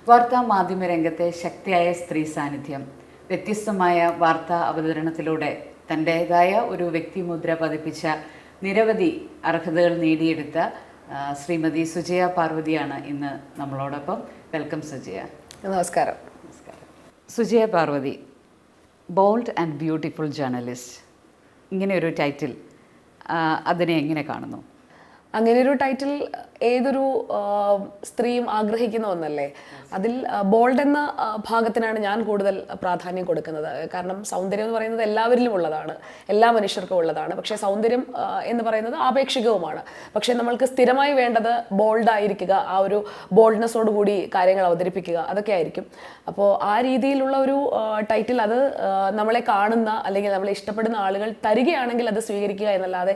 വാർത്താ മാധ്യമ രംഗത്തെ ശക്തിയായ സ്ത്രീ സാന്നിധ്യം വ്യത്യസ്തമായ വാർത്താ അവതരണത്തിലൂടെ തൻ്റേതായ ഒരു വ്യക്തിമുദ്ര പതിപ്പിച്ച നിരവധി അർഹതകൾ നേടിയെടുത്ത ശ്രീമതി സുജയ പാർവതിയാണ് ഇന്ന് നമ്മളോടൊപ്പം. വെൽക്കം സുജയ. നമസ്കാരം. Sujaya Parvathi, bold and beautiful journalist, ഇങ്ങനെ ഒരു ടൈറ്റിൽ അതിനെ എങ്ങനെ കാണുന്നു? അങ്ങനെയൊരു ടൈറ്റിൽ ഏതൊരു സ്ത്രീയും ആഗ്രഹിക്കുന്ന ഒന്നല്ലേ. അതിൽ ബോൾഡ് എന്ന ഭാഗത്തിനാണ് ഞാൻ കൂടുതൽ പ്രാധാന്യം കൊടുക്കുന്നത്. കാരണം സൗന്ദര്യം എന്ന് പറയുന്നത് എല്ലാവരിലും ഉള്ളതാണ്, എല്ലാ മനുഷ്യർക്കും ഉള്ളതാണ്. പക്ഷേ സൗന്ദര്യം എന്ന് പറയുന്നത് ആപേക്ഷികവുമാണ്. പക്ഷേ നമ്മൾക്ക് സ്ഥിരമായി വേണ്ടത് ബോൾഡായിരിക്കുക, ആ ഒരു ബോൾഡ്നെസ്സോട് കൂടി കാര്യങ്ങൾ അവതരിപ്പിക്കുക, അതൊക്കെ ആയിരിക്കും. അപ്പോൾ ആ രീതിയിലുള്ള ഒരു ടൈറ്റിൽ അത് നമ്മളെ കാണുന്ന അല്ലെങ്കിൽ നമ്മളെ ഇഷ്ടപ്പെടുന്ന ആളുകൾ തരികയാണെങ്കിൽ അത് സ്വീകരിക്കുക എന്നല്ലാതെ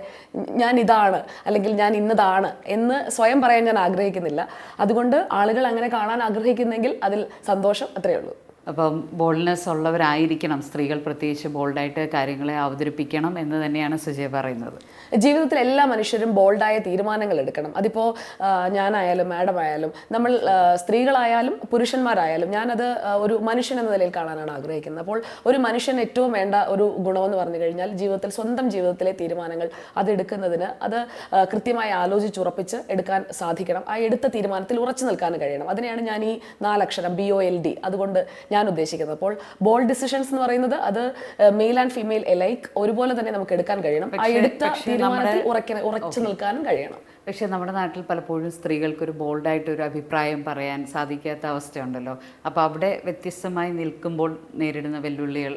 ഞാൻ ഇതാണ് അല്ലെങ്കിൽ ഞാൻ ഇന്നതാണ് എന്ന് സ്വയം പറയാൻ ഞാൻ ആഗ്രഹിക്കുന്നില്ല. അതുകൊണ്ട് ആളുകൾ അങ്ങനെ കാണാൻ ആഗ്രഹിക്കുന്നെങ്കിൽ അതിൽ സന്തോഷം, അത്രയേ ഉള്ളൂ. അപ്പം ബോൾഡ്നെസ് ഉള്ളവരായിരിക്കണം സ്ത്രീകൾ, പ്രത്യേകിച്ച് ബോൾഡായിട്ട് കാര്യങ്ങളെ അവതരിപ്പിക്കണം എന്ന് തന്നെയാണ് സുജയ പറയുന്നത്. ജീവിതത്തിൽ എല്ലാ മനുഷ്യരും ബോൾഡായ തീരുമാനങ്ങൾ എടുക്കണം. അതിപ്പോൾ ഞാനായാലും മാഡം ആയാലും നമ്മൾ സ്ത്രീകളായാലും പുരുഷന്മാരായാലും ഞാനത് ഒരു മനുഷ്യൻ എന്ന നിലയിൽ കാണാനാണ് ആഗ്രഹിക്കുന്നത്. അപ്പോൾ ഒരു മനുഷ്യൻ ഏറ്റവും വേണ്ട ഒരു ഗുണമെന്ന് പറഞ്ഞു കഴിഞ്ഞാൽ ജീവിതത്തിൽ സ്വന്തം ജീവിതത്തിലെ തീരുമാനങ്ങൾ അതെടുക്കുന്നതിന് അത് കൃത്യമായി ആലോചിച്ചുറപ്പിച്ച് എടുക്കാൻ സാധിക്കണം. ആ എടുത്ത തീരുമാനത്തിൽ ഉറച്ചു നിൽക്കാൻ കഴിയണം. അതിനെയാണ് ഞാൻ ഈ 4 അക്ഷരം BOLD അതുകൊണ്ട് ഞാൻ ഉദ്ദേശിക്കുന്നത്. അപ്പോൾ ബോൾഡ് ഡിസിഷൻസ് എന്ന് പറയുന്നത് അത് മെയിൽ ആൻഡ് ഫീമെയിൽ എലൈക്ക് ഒരുപോലെ തന്നെ നമുക്ക് എടുക്കാൻ കഴിയണം. ആ എടുത്ത തീരുമാനത്തിൽ ഉറച്ചു നിൽക്കാനും കഴിയണം. പക്ഷേ നമ്മുടെ നാട്ടിൽ പലപ്പോഴും സ്ത്രീകൾക്കൊരു ബോൾഡായിട്ടൊരു അഭിപ്രായം പറയാൻ സാധിക്കാത്ത അവസ്ഥയുണ്ടല്ലോ. അപ്പോൾ അവിടെ വ്യത്യസ്തമായി നിൽക്കുമ്പോൾ നേരിടുന്ന വെല്ലുവിളികൾ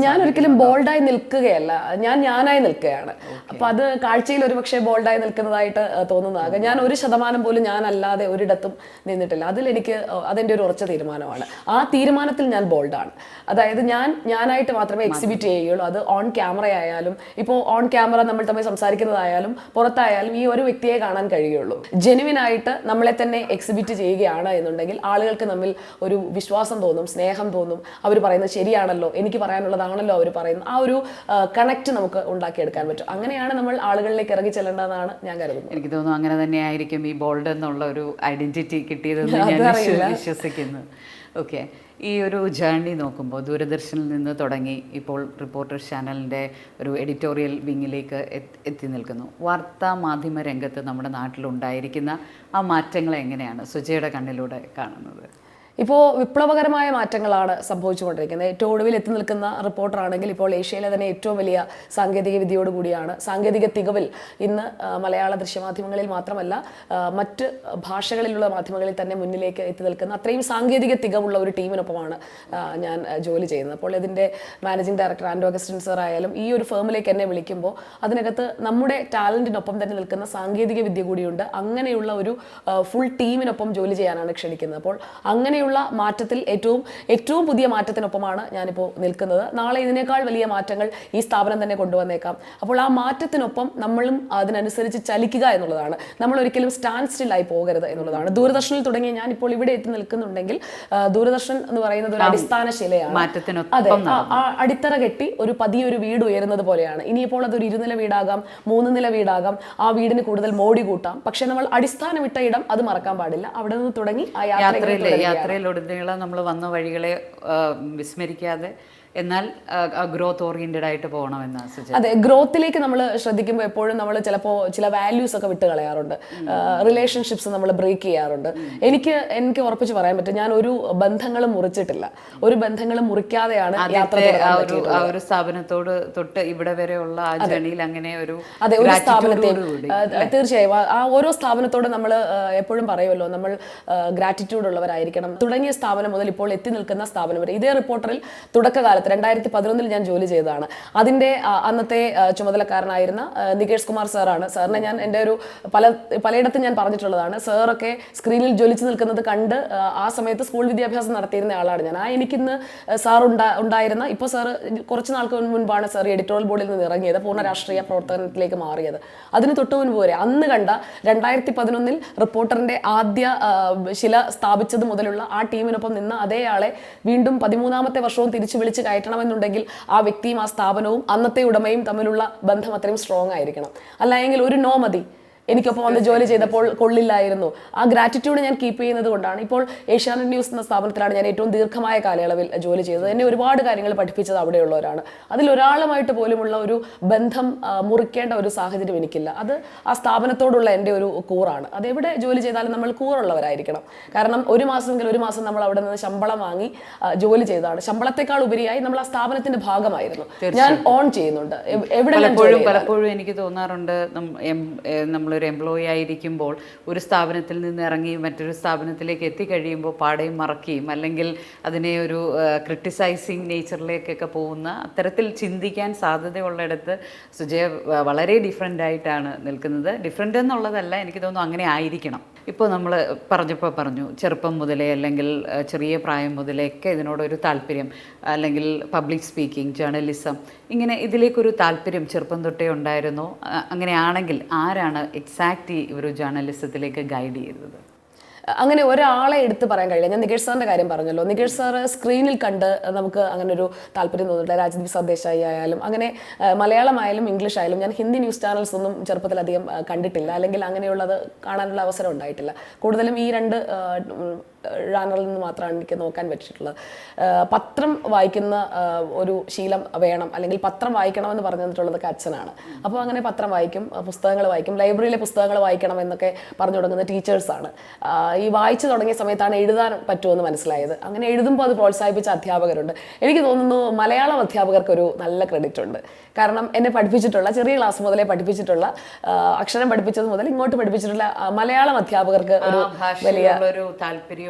ഞാൻ ഒരിക്കലും ബോൾഡായി നിൽക്കുകയല്ല, ഞാനായി നിൽക്കുകയാണ്. അപ്പോൾ അത് കാഴ്ചയിൽ ഒരുപക്ഷെ ബോൾഡായി നിൽക്കുന്നതായിട്ട് തോന്നുന്നതാകാം. ഞാൻ 1% പോലും ഞാനല്ലാതെ ഒരിടത്തും നിന്നിട്ടില്ല. അതിലെനിക്ക് അതെൻ്റെ ഒരു ഉറച്ച തീരുമാനമാണ്. ആ തീരുമാനത്തിൽ ഞാൻ ബോൾഡാണ്. അതായത് ഞാനായിട്ട് മാത്രമേ എക്സിബിറ്റ് ചെയ്യുകയുള്ളൂ. അത് ഓൺ ക്യാമറ ആയാലും, ഇപ്പോൾ ഓൺ ക്യാമറ നമ്മൾ തമ്മിൽ സംസാരിക്കുന്നതായാലും പുറത്തായാലും ഈ ഒരു വ്യക്തിയെ കാണാൻ കഴിയുള്ളൂ. ജെനുവിനായിട്ട് നമ്മളെ തന്നെ എക്സിബിറ്റ് ചെയ്യുകയാണ് എന്നുണ്ടെങ്കിൽ ആളുകൾക്ക് നമ്മിൽ ഒരു വിശ്വാസം തോന്നും, സ്നേഹം തോന്നും. അവർ പറയുന്നത് ശരിയാണല്ലോ, എനിക്ക് പറയാനുള്ളതാണല്ലോ അവർ പറയുന്നത്. ആ ഒരു കണക്ട് നമുക്ക് ഉണ്ടാക്കിയെടുക്കാൻ പറ്റും. അങ്ങനെയാണ് നമ്മൾ ആളുകളിലേക്ക് ഇറങ്ങി ചെല്ലേണ്ടതെന്നാണ് ഞാൻ കരുതുന്നത്. എനിക്ക് തോന്നുന്നു അങ്ങനെ തന്നെയായിരിക്കും ഈ ബോൾഡ് എന്നുള്ള ഒരു ഐഡന്റിറ്റി കിട്ടിയതെന്ന് ഞാൻ വിശ്വസിക്കുന്നു. ഓക്കെ, ഈ ഒരു ജേർണി നോക്കുമ്പോൾ ദൂരദർശനിൽ നിന്ന് തുടങ്ങി ഇപ്പോൾ റിപ്പോർട്ടർ ചാനലിൻ്റെ ഒരു എഡിറ്റോറിയൽ വിങ്ങിലേക്ക് എത്തി നിൽക്കുന്നു. വാർത്താ മാധ്യമ രംഗത്ത് നമ്മുടെ നാട്ടിലുണ്ടായിരിക്കുന്ന ആ മാറ്റങ്ങളെ എങ്ങനെയാണ് സുജയുടെ കണ്ണിലൂടെ കാണുന്നത്? ഇപ്പോൾ വിപ്ലവകരമായ മാറ്റങ്ങളാണ് സംഭവിച്ചുകൊണ്ടിരിക്കുന്നത്. ഏറ്റവും ഒടുവിൽ എത്തി നിൽക്കുന്ന റിപ്പോർട്ടറാണെങ്കിൽ ഇപ്പോൾ ഏഷ്യയിലെ തന്നെ ഏറ്റവും വലിയ സാങ്കേതിക വിദ്യയോട് കൂടിയാണ്. സാങ്കേതിക തികവിൽ ഇന്ന് മലയാള ദൃശ്യമാധ്യമങ്ങളിൽ മാത്രമല്ല മറ്റ് ഭാഷകളിലുള്ള മാധ്യമങ്ങളിൽ തന്നെ മുന്നിലേക്ക് എത്തി നിൽക്കുന്ന അത്രയും സാങ്കേതിക തികവുള്ള ഒരു ടീമിനൊപ്പമാണ് ഞാൻ ജോലി ചെയ്യുന്നത്. അപ്പോൾ ഇതിൻ്റെ managing director Andrew Augustine sir ആയാലും ഈ ഒരു ഫേമിലേക്ക് എന്നെ വിളിക്കുമ്പോൾ അതിനകത്ത് നമ്മുടെ ടാലൻറ്റിനൊപ്പം തന്നെ നിൽക്കുന്ന സാങ്കേതിക വിദ്യ കൂടിയുണ്ട്. അങ്ങനെയുള്ള ഒരു ഫുൾ ടീമിനൊപ്പം ജോലി ചെയ്യാനാണ് ക്ഷണിക്കുന്നത്. അപ്പോൾ അങ്ങനെയുള്ള മാറ്റത്തിൽ ഏറ്റവും പുതിയ മാറ്റത്തിനൊപ്പമാണ് ഞാനിപ്പോൾ നിൽക്കുന്നത്. നാളെ ഇതിനേക്കാൾ വലിയ മാറ്റങ്ങൾ ഈ സ്ഥാപനം തന്നെ കൊണ്ടുവന്നേക്കാം. അപ്പോൾ ആ മാറ്റത്തിനൊപ്പം നമ്മളും അതിനനുസരിച്ച് ചലിക്കുക എന്നുള്ളതാണ്. നമ്മൾ ഒരിക്കലും സ്റ്റാൻഡ് സ്റ്റിൽ ആയി പോകരുത് എന്നുള്ളതാണ്. ദൂരദർശനിൽ തുടങ്ങി ഞാനിപ്പോൾ ഇവിടെ എത്തി നിൽക്കുന്നുണ്ടെങ്കിൽ ദൂരദർശൻ എന്ന് പറയുന്നത് ഒരു അടിസ്ഥാന ശിലയാണ്. അതെ, അടിത്തറ കെട്ടി ഒരു പതിയൊരു വീട് ഉയരുന്നത് പോലെയാണ്. ഇനിയിപ്പോൾ അതൊരു 2 നില വീടാകാം, 3 നില വീടാകാം, ആ വീടിന് കൂടുതൽ മോടി കൂട്ടാം. പക്ഷെ നമ്മൾ അടിസ്ഥാനമിട്ട ഇടം അത് മറക്കാൻ പാടില്ല. അവിടെ നിന്ന് തുടങ്ങി ആ യാത്രയിലുടനീളം നമ്മൾ വന്ന വഴികളെ വിസ്മരിക്കാതെ എന്നാൽ ഗ്രോത്ത് ഓറിയന്റഡ് ആയിട്ട് പോകണമെന്ന്. അതെ, ഗ്രോത്തിലേക്ക് നമ്മൾ ശ്രദ്ധിക്കുമ്പോൾ എപ്പോഴും നമ്മൾ ചിലപ്പോൾ ചില വാല്യൂസ് ഒക്കെ വിട്ട് കളയാറുണ്ട്. റിലേഷൻഷിപ്സ് നമ്മൾ ബ്രേക്ക് ചെയ്യാറുണ്ട്. എനിക്ക് ഉറപ്പിച്ച് പറയാൻ പറ്റും, ഞാൻ ഒരു ബന്ധങ്ങളും മുറിച്ചിട്ടില്ല. ഒരു ബന്ധങ്ങളും മുറിക്കാതെയാണ് യാത്ര. ഒരു സ്ഥാപനത്തോട് തൊട്ട് ഇവിടെ വരെയുള്ള ആ ജേണിയിൽ അങ്ങനെ ഒരു ഒരു സ്ഥാപനത്തെ തീർച്ചയായും ആ ഓരോ സ്ഥാപനത്തോട് നമ്മൾ എപ്പോഴും പറയുമല്ലോ, നമ്മൾ ഗ്രാറ്റിറ്റ്യൂഡ് ഉള്ളവരായിരിക്കണം. തുടങ്ങിയ സ്ഥാപനം മുതൽ ഇപ്പോൾ എത്തി നിൽക്കുന്ന സ്ഥാപനം വരെ. ഇതേ റിപ്പോർട്ടറിൽ തുടക്കകാലത്ത് 2011 ഞാൻ ജോലി ചെയ്തതാണ്. അതിൻ്റെ അന്നത്തെ ചുമതലക്കാരനായിരുന്ന നികേഷ് കുമാർ സാറാണ്. സാറിനെ ഞാൻ എൻ്റെ ഒരു പലയിടത്തും ഞാൻ പറഞ്ഞിട്ടുള്ളതാണ്. സാറൊക്കെ സ്ക്രീനിൽ ജ്വലിച്ച് നിൽക്കുന്നത് കണ്ട് ആ സമയത്ത് സ്കൂൾ വിദ്യാഭ്യാസം നടത്തിയിരുന്ന ആളാണ് ഞാൻ. എനിക്കിന്ന് സാർ ഉണ്ടായിരുന്ന, ഇപ്പോൾ സാർ കുറച്ച് നാൾക്ക് മുൻപാണ് സാർ എഡിറ്റോറിയൽ ബോർഡിൽ നിന്ന് ഇറങ്ങിയത്, പൂർണ്ണ രാഷ്ട്രീയ പ്രവർത്തനത്തിലേക്ക് മാറിയത്. അതിന് തൊട്ട് മുൻപ് വരെ അന്ന് കണ്ട 2011 റിപ്പോർട്ടറിൻ്റെ ആദ്യ ശില സ്ഥാപിച്ചത് മുതലുള്ള ആ ടീമിനൊപ്പം നിന്ന അതേ ആളെ വീണ്ടും 13ാമത്തെ വർഷവും തിരിച്ചു വിളിച്ച് കയറ്റണമെന്നുണ്ടെങ്കിൽ ആ വ്യക്തിയും ആ സ്ഥാപനവും അന്നത്തെ ഉടമയും തമ്മിലുള്ള ബന്ധം അത്രയും സ്ട്രോങ് ആയിരിക്കണം. അല്ലെങ്കിൽ ഒരു നോ മതി. എനിക്കൊപ്പം വന്ന് ജോലി ചെയ്തപ്പോൾ കൊള്ളില്ലായിരുന്നു. ആ ഗ്രാറ്റിറ്റ്യൂഡ് ഞാൻ കീപ്പ് ചെയ്യുന്നത് കൊണ്ടാണ് ഇപ്പോൾ ഏഷ്യാനെറ്റ് ന്യൂസ് എന്ന സ്ഥാപനത്തിലാണ് ഞാൻ ഏറ്റവും ദീർഘമായ കാലയളവിൽ ജോലി ചെയ്തത്. എന്നെ ഒരുപാട് കാര്യങ്ങൾ പഠിപ്പിച്ചത് അവിടെയുള്ളവരാണ്. അതിലൊരാളുമായിട്ട് പോലുമുള്ള ഒരു ബന്ധം മുറിക്കേണ്ട ഒരു സാഹചര്യം എനിക്കില്ല. അത് ആ സ്ഥാപനത്തോടുള്ള എൻ്റെ ഒരു കൂറാണ്. അതെവിടെ ജോലി ചെയ്താലും നമ്മൾ കൂറുള്ളവരായിരിക്കണം. കാരണം ഒരു മാസം നമ്മൾ അവിടെ നിന്ന് ശമ്പളം വാങ്ങി ജോലി ചെയ്തതാണ്. ശമ്പളത്തെക്കാൾ ഉപരിയായി നമ്മൾ ആ സ്ഥാപനത്തിന്റെ ഭാഗമായിരുന്നു. ഞാൻ ഓൺ ചെയ്യുന്നുണ്ട്. പലപ്പോഴും എനിക്ക് തോന്നാറുണ്ട്, നമ്മളൊരു എംപ്ലോയി ആയിരിക്കുമ്പോൾ ഒരു സ്ഥാപനത്തിൽ നിന്ന് ഇറങ്ങി മറ്റൊരു സ്ഥാപനത്തിലേക്ക് എത്തിക്കഴിയുമ്പോൾ പാടയും മറക്കുകയും അല്ലെങ്കിൽ അതിനെ ഒരു ക്രിട്ടിസൈസിങ് നേച്ചറിലേക്കൊക്കെ പോകുന്ന അത്തരത്തിൽ ചിന്തിക്കാൻ സാധ്യതയുള്ളിടത്ത് സുജയ വളരെ ഡിഫറെൻ്റ് ആയിട്ടാണ് നിൽക്കുന്നത്. ഡിഫറെൻ്റ് എന്നുള്ളതല്ല, എനിക്ക് തോന്നുന്നു അങ്ങനെ ആയിരിക്കണം. ഇപ്പോൾ നമ്മൾ പറഞ്ഞു ചെറുപ്പം മുതലേ അല്ലെങ്കിൽ ചെറിയ പ്രായം മുതലേക്ക് ഇതിനോടൊരു താല്പര്യം, അല്ലെങ്കിൽ പബ്ലിക് സ്പീക്കിംഗ്, ജേർണലിസം, ഇങ്ങനെ ഇതിലേക്കൊരു താല്പര്യം ചെറുപ്പം തൊട്ടേ ഉണ്ടായിരുന്നോ? അങ്ങനെയാണെങ്കിൽ ആരാണ് എക്സാക്ട്ലി ഒരു ജേർണലിസത്തിലേക്ക് ഗൈഡ് ചെയ്തത്? അങ്ങനെ ഒരാളെ എടുത്ത് പറയാൻ കഴിയില്ല. ഞാൻ നികേഷ് സാറിന്റെ കാര്യം പറഞ്ഞല്ലോ. നികേഷ് സാറ് സ്ക്രീനിൽ കണ്ട് നമുക്ക് അങ്ങനെ ഒരു താല്പര്യം തോന്നിയിട്ടില്ല. രാജ്ദീപ് സർദേശായി ആയാലും അങ്ങനെ മലയാളമായാലും ഇംഗ്ലീഷ് ആയാലും ഞാൻ ഹിന്ദി ന്യൂസ് ചാനൽസ് ഒന്നും ചെറുപ്പത്തിലധികം കണ്ടിട്ടില്ല, അല്ലെങ്കിൽ അങ്ങനെയുള്ളത് കാണാനുള്ള അവസരം ഉണ്ടായിട്ടില്ല. കൂടുതലും ഈ രണ്ട് ജാനറിൽ നിന്ന് മാത്രമാണ് എനിക്ക് നോക്കാൻ പറ്റിയിട്ടുള്ളത്. പത്രം വായിക്കുന്ന ഒരു ശീലം വേണം, അല്ലെങ്കിൽ പത്രം വായിക്കണമെന്ന് പറഞ്ഞു തന്നിട്ടുള്ളതൊക്കെ അച്ഛനാണ്. അപ്പോൾ അങ്ങനെ പത്രം വായിക്കും, പുസ്തകങ്ങൾ വായിക്കും, ലൈബ്രറിയിലെ പുസ്തകങ്ങൾ വായിക്കണം എന്നൊക്കെ പറഞ്ഞു തുടങ്ങുന്ന ടീച്ചേഴ്സാണ്. ഈ വായിച്ചു തുടങ്ങിയ സമയത്താണ് എഴുതാൻ പറ്റുമെന്ന് മനസ്സിലായത്. അങ്ങനെ എഴുതുമ്പോൾ അത് പ്രോത്സാഹിപ്പിച്ച അധ്യാപകരുണ്ട്. എനിക്ക് തോന്നുന്നു മലയാളം അധ്യാപകർക്കൊരു നല്ല ക്രെഡിറ്റ് ഉണ്ട്. കാരണം എന്നെ പഠിപ്പിച്ചിട്ടുള്ള, ചെറിയ ക്ലാസ് മുതലേ പഠിപ്പിച്ചിട്ടുള്ള, അക്ഷരം പഠിപ്പിച്ചത് മുതൽ ഇങ്ങോട്ട് പഠിപ്പിച്ചിട്ടുള്ള മലയാളം അധ്യാപകർക്ക് ഒരു വലിയ താല്പര്യം,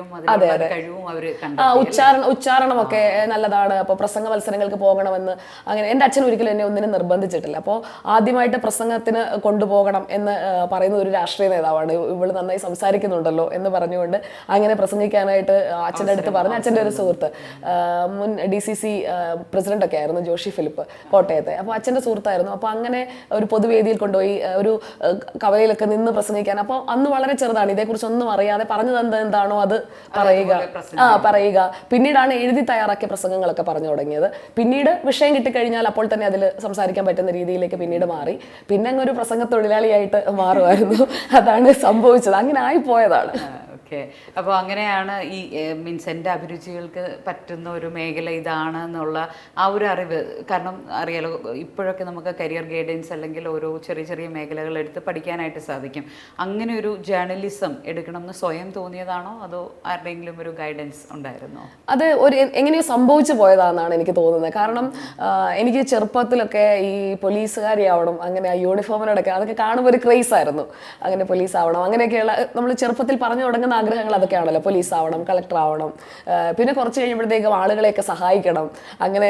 ഉച്ചാരണമൊക്കെ നല്ലതാണ്. അപ്പോൾ പ്രസംഗ മത്സരങ്ങൾക്ക് പോകണമെന്ന് അങ്ങനെ എൻ്റെ അച്ഛൻ ഒരിക്കലും എന്നെ ഒന്നിനും നിർബന്ധിച്ചിട്ടില്ല. അപ്പോൾ ആദ്യമായിട്ട് പ്രസംഗത്തിന് കൊണ്ടുപോകണം എന്ന് പറയുന്ന ഒരു രാഷ്ട്രീയ നേതാവാണ്. ഇവള് നന്നായി സംസാരിക്കുന്നുണ്ടല്ലോ എന്ന് പറഞ്ഞുകൊണ്ട് അങ്ങനെ പ്രസംഗിക്കാനായിട്ട് അച്ഛൻ്റെ അടുത്ത് പറഞ്ഞ്, അച്ഛൻ്റെ ഒരു സുഹൃത്ത് മുൻ DCC പ്രസിഡന്റ് ഒക്കെ ആയിരുന്നു, ജോഷി ഫിലിപ്പ്, കോട്ടയത്തെ. അപ്പോൾ അച്ഛൻ്റെ സുഹൃത്തായിരുന്നു. അപ്പോൾ അങ്ങനെ ഒരു പൊതുവേദിയിൽ കൊണ്ടുപോയി ഒരു കവലയിലൊക്കെ നിന്ന് പ്രസംഗിക്കാൻ. അപ്പോൾ അന്ന് വളരെ ചെറുതാണ്, ഇതേക്കുറിച്ചൊന്നും അറിയാതെ പറഞ്ഞു തന്നത് എന്താണോ അത് പറയുക. പിന്നീടാണ് എഴുതി തയ്യാറാക്കിയ പ്രസംഗങ്ങളൊക്കെ പറഞ്ഞു തുടങ്ങിയത്. പിന്നീട് വിഷയം കിട്ടിക്കഴിഞ്ഞാൽ അപ്പോൾ തന്നെ അതിൽ സംസാരിക്കാൻ പറ്റുന്ന രീതിയിലേക്ക് പിന്നീട് മാറി. പിന്നെ അങ്ങ് ഒരു പ്രസംഗ തൊഴിലാളിയായിട്ട് മാറുമായിരുന്നു. അതാണ് സംഭവിച്ചത്. അങ്ങനെ ആയിപ്പോയതാണ്. ഓക്കെ. അപ്പോൾ അങ്ങനെയാണ് ഈ മീൻസ് എൻ്റെ അഭിരുചികൾക്ക് പറ്റുന്ന ഒരു മേഖല ഇതാണ് എന്നുള്ള ആ ഒരു അറിവ്. കാരണം അറിയാലോ, ഇപ്പോഴൊക്കെ നമുക്ക് കരിയർ ഗൈഡൻസ് അല്ലെങ്കിൽ ഓരോ ചെറിയ ചെറിയ മേഖലകൾ എടുത്ത് പഠിക്കാനായിട്ട് സാധിക്കും. അങ്ങനെ ഒരു ജേർണലിസം എടുക്കണം എന്ന് സ്വയം തോന്നിയതാണോ, അതോ ആരുടെയെങ്കിലും ഒരു ഗൈഡൻസ് ഉണ്ടായിരുന്നോ? അത് എങ്ങനെയോ സംഭവിച്ചു പോയതാണെന്നാണ് എനിക്ക് തോന്നുന്നത്. കാരണം എനിക്ക് ചെറുപ്പത്തിലൊക്കെ ഈ പോലീസുകാരിയാവണം, അങ്ങനെ യൂണിഫോമിനോടൊക്കെ അതൊക്കെ കാണുമ്പോൾ ഒരു ക്രേസ് ആയിരുന്നു. അങ്ങനെ പോലീസ് ആവണം, അങ്ങനെയൊക്കെയുള്ള നമ്മൾ ചെറുപ്പത്തിൽ പറഞ്ഞു തുടങ്ങുന്ന ആഗ്രഹങ്ങൾ അതൊക്കെയാണല്ലോ. പോലീസ് ആവണം, കളക്ടർ ആവണം. പിന്നെ കുറച്ച് കഴിയുമ്പോഴത്തേക്കും ആളുകളെയൊക്കെ സഹായിക്കണം, അങ്ങനെ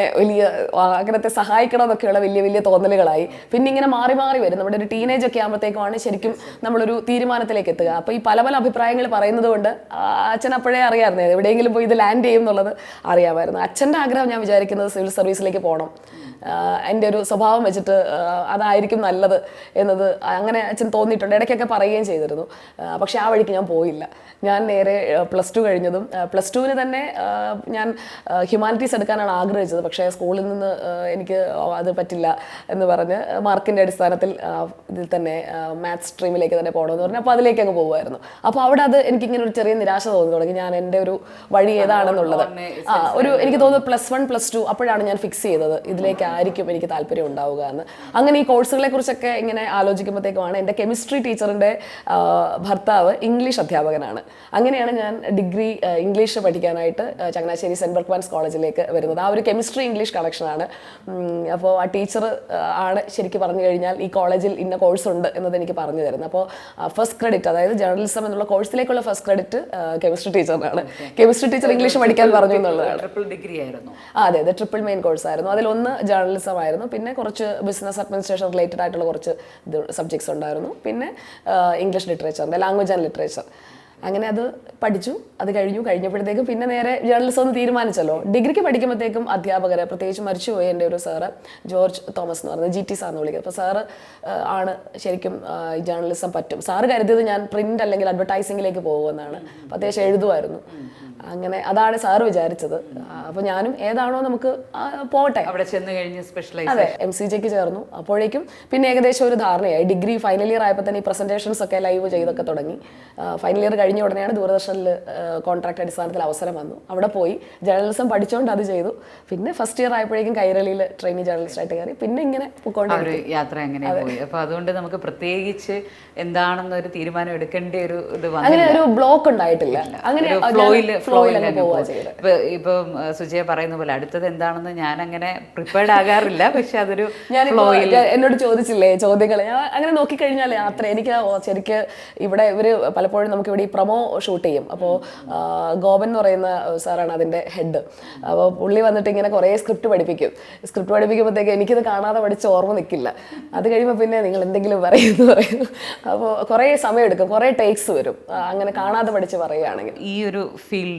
അങ്ങനത്തെ സഹായിക്കണം എന്നൊക്കെയുള്ള വലിയ വലിയ തോന്നലുകളായി. പിന്നെ ഇങ്ങനെ മാറി മാറി വരും. നമ്മുടെ ഒരു ടീനേജ് ഒക്കെ ആകുമ്പോഴത്തേക്കുമാണ് ശരിക്കും നമ്മളൊരു തീരുമാനത്തിലേക്ക് എത്തുക. അപ്പോൾ ഈ പല പല അഭിപ്രായങ്ങൾ പറയുന്നത് കൊണ്ട് അച്ഛൻ അപ്പോഴേ അറിയാമായിരുന്നു എവിടെയെങ്കിലും പോയി ഇത് ലാൻഡ് ചെയ്യും എന്നുള്ളത് അറിയാമായിരുന്നു. അച്ഛൻ്റെ ആഗ്രഹം ഞാൻ വിചാരിക്കുന്നത് സിവിൽ സർവീസിലേക്ക് പോകണം. എൻ്റെ ഒരു സ്വഭാവം വെച്ചിട്ട് അതായിരിക്കും നല്ലത് എന്നത് അങ്ങനെ അച്ഛൻ തോന്നിയിട്ടുണ്ട്. ഇടയ്ക്കൊക്കെ പറയുകയും ചെയ്തിരുന്നു. പക്ഷെ ആ വഴിക്ക് ഞാൻ പോയില്ല. ഞാൻ നേരെ +2 കഴിഞ്ഞതും +2-ന് തന്നെ ഞാൻ ഹ്യൂമാനിറ്റീസ് എടുക്കാനാണ് ആഗ്രഹിച്ചത്. പക്ഷേ സ്കൂളിൽ നിന്ന് എനിക്ക് അത് പറ്റില്ല എന്ന് പറഞ്ഞ് മാർക്കിൻ്റെ അടിസ്ഥാനത്തിൽ ഇതിൽ തന്നെ മാത്സ് സ്ട്രീമിലേക്ക് തന്നെ പോകണമെന്ന് പറഞ്ഞു. അപ്പോൾ അതിലേക്ക് അങ്ങ് പോകുമായിരുന്നു. അപ്പോൾ അവിടെ അത് എനിക്കിങ്ങനെ ഒരു ചെറിയ നിരാശ തോന്നി തുടങ്ങി. ഞാൻ എൻ്റെ ഒരു വഴി ഏതാണെന്നുള്ളത് എനിക്ക് തോന്നുന്നു +1 +2 അപ്പോഴാണ് ഞാൻ ഫിക്സ് ചെയ്തത് ഇതിലേക്ക് ആയിരിക്കും എനിക്ക് താല്പര്യം ഉണ്ടാവുക എന്ന്. അങ്ങനെ ഈ കോഴ്സുകളെ കുറിച്ചൊക്കെ ഇങ്ങനെ ആലോചിക്കുമ്പോഴത്തേക്കുമാണ് എൻ്റെ കെമിസ്ട്രി ടീച്ചറിൻ്റെ ഭർത്താവ് ഇംഗ്ലീഷ് അധ്യാപകനാണ്. അങ്ങനെയാണ് ഞാൻ ഡിഗ്രി ഇംഗ്ലീഷ് പഠിക്കാനായിട്ട് ചങ്ങനാശ്ശേരി സെൻറ്റ് ബർക്ക്മാൻസ് കോളേജിലേക്ക് വരുന്നത്. ആ ഒരു കെമിസ്ട്രി ഇംഗ്ലീഷ് കണക്ഷനാണ്. അപ്പോൾ ആ ടീച്ചർ ആണ് ശരിക്കും പറഞ്ഞു കഴിഞ്ഞാൽ ഈ കോളേജിൽ ഇന്ന കോഴ്സ് ഉണ്ട് എന്നത് എനിക്ക് പറഞ്ഞു തരുന്നത്. അപ്പോൾ ഫസ്റ്റ് ക്രെഡിറ്റ്, അതായത് ജേർണലിസം എന്നുള്ള കോഴ്സിലേക്കുള്ള ഫസ്റ്റ് ക്രെഡിറ്റ് കെമിസ്ട്രി ടീച്ചറിനാണ്. കെമിസ്ട്രി ടീച്ചർ ഇംഗ്ലീഷ് പഠിക്കാൻ പറഞ്ഞു എന്നുള്ളതാണ്. അതെ, ട്രിപ്പിൾ മെയിൻ കോഴ്സ് ആയിരുന്നു. അതിലൊന്ന് ജേർണലിസം ആയിരുന്നു, പിന്നെ കുറച്ച് ബിസിനസ് അഡ്മിനിസ്ട്രേഷൻ റിലേറ്റഡ് ആയിട്ടുള്ള കുറച്ച് സബ്ജക്ട്സ് ഉണ്ടായിരുന്നു, പിന്നെ ഇംഗ്ലീഷ് ലിറ്ററേച്ചറിൻ്റെ ലാംഗ്വേജ് ആൻഡ് ലിറ്ററേച്ചർ. അങ്ങനെ അത് പഠിച്ചു. അത് കഴിഞ്ഞപ്പോഴത്തേക്കും പിന്നെ നേരെ ജേർണലിസം ഒന്ന് തീരുമാനിച്ചല്ലോ. ഡിഗ്രിക്ക് പഠിക്കുമ്പോഴത്തേക്കും അധ്യാപകർ, പ്രത്യേകിച്ച് മരിച്ചുപോയി എൻ്റെ ഒരു സാറ് ജോർജ് തോമസ് എന്ന് പറയുന്നത്, GT സാറിന് വിളിക്കുന്നത്. അപ്പോൾ സാറ് ആണ് ശരിക്കും ഈ ജേർണലിസം പറ്റും. സാറ് കരുതിയത് ഞാൻ പ്രിന്റ് അല്ലെങ്കിൽ അഡ്വർടൈസിങ്ങിലേക്ക് പോകുമെന്നാണ്. അപ്പോൾ അത്യാവശ്യം എഴുതുമായിരുന്നു. അങ്ങനെ അതാണ് സാറ് വിചാരിച്ചത്. അപ്പോൾ ഞാനും ഏതാണോ നമുക്ക് പോകട്ടെ, അവിടെ ചെന്ന് കഴിഞ്ഞ് സ്പെഷ്യലൈസ്. അതെ, MCJക്ക് ചേർന്നു. അപ്പോഴേക്കും പിന്നെ ഏകദേശം ഒരു ധാരണയായി. ഡിഗ്രി ഫൈനൽ ഇയർ ആയപ്പോൾ തന്നെ ഈ പ്രസന്റേഷൻസ് ഒക്കെ ലൈവ് ചെയ്തൊക്കെ തുടങ്ങി. ഫൈനൽ ഇയർ കഴിഞ്ഞ ഉടനെയാണ് ദൂരദർശനിൽ കോൺട്രാക്ട് അടിസ്ഥാനത്തിൽ അവസരം വന്നു. അവിടെ പോയി ജേർണലിസം പഠിച്ചുകൊണ്ട് അത് ചെയ്തു. പിന്നെ ഫസ്റ്റ് ഇയർ ആയപ്പോഴേക്കും കൈരളിയിൽ ട്രെയിനി ജേർണലിസ്റ്റ് ആയിട്ട് കയറി. പിന്നെ ഇങ്ങനെ ഒരു യാത്ര എങ്ങനെ പോയി. അപ്പോൾ അതുകൊണ്ട് നമുക്ക് പ്രത്യേകിച്ച് എന്താണെന്നൊരു തീരുമാനം എടുക്കേണ്ട ഒരു ഇത് അങ്ങനെ ഒരു ബ്ലോക്ക് ഉണ്ടായിട്ടില്ല. അങ്ങനെ ഇപ്പം സുജയ പറയുന്ന പോലെ അടുത്തത് എന്താണെന്ന് ഞാൻ അങ്ങനെ പ്രിപ്പയർഡ് ആകാറില്ല. പക്ഷെ അതൊരു എന്നോട് ചോദിച്ചില്ലേ ചോദ്യങ്ങൾ, ഞാൻ അങ്ങനെ നോക്കിക്കഴിഞ്ഞാൽ യാത്ര എനിക്ക് ശരിക്ക് ഇവിടെ ഇവര് പലപ്പോഴും നമുക്ക് ഇവിടെ ഈ പ്രൊമോ ഷൂട്ട് ചെയ്യും. അപ്പോൾ ഗോപൻ എന്ന് പറയുന്ന സാറാണ് അതിന്റെ ഹെഡ്. അപ്പോൾ പുള്ളി വന്നിട്ട് ഇങ്ങനെ കുറേ സ്ക്രിപ്റ്റ് പഠിപ്പിക്കുമ്പോഴത്തേക്ക് എനിക്കിത് കാണാതെ പഠിച്ച് ഓർമ്മ നിൽക്കില്ല. അത് കഴിയുമ്പോൾ പിന്നെ നിങ്ങൾ എന്തെങ്കിലും പറയുമെന്ന് പറയും. അപ്പോൾ കുറേ സമയം എടുക്കും, കുറേ ടേക്സ് വരും അങ്ങനെ കാണാതെ പഠിച്ച് പറയുകയാണെങ്കിൽ. ഈ ഒരു ഫീൽഡ്,